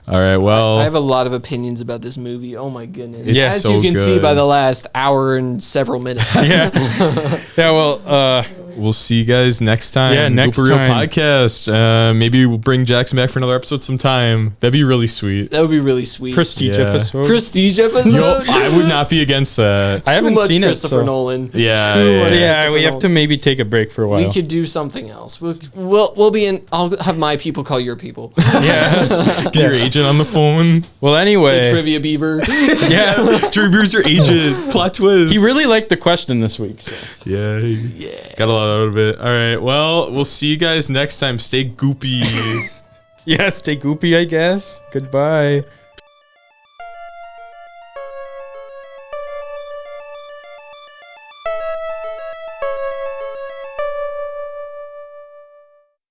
All right, well, I have a lot of opinions about this movie. Oh my goodness! It's As so you can see good. by the last hour and several minutes. yeah. Yeah, well, we'll see you guys next time. Yeah, next Gooper Reel time. podcast. Maybe we'll bring Jackson back for another episode sometime. That'd be really sweet. That would be really sweet. prestige Yeah. episode. Prestige episode. Yo, I would not be against that. I haven't Too much seen Christopher it, so. Nolan. Yeah, Too yeah, much yeah. Yeah, Christopher we have to Nolan. maybe take a break for a while. We could do something else. We'll be in. I'll have my people call your people. Yeah. Get your agent on the phone. Well, anyway. Trivia Beaver. Yeah. Drew Beer's your agent. Plot twist. He really liked the question this week. So. Yeah, he Yeah. got a lot out of it. All right, well, we'll see you guys next time. Stay goopy. Yeah, stay goopy, I guess. Goodbye.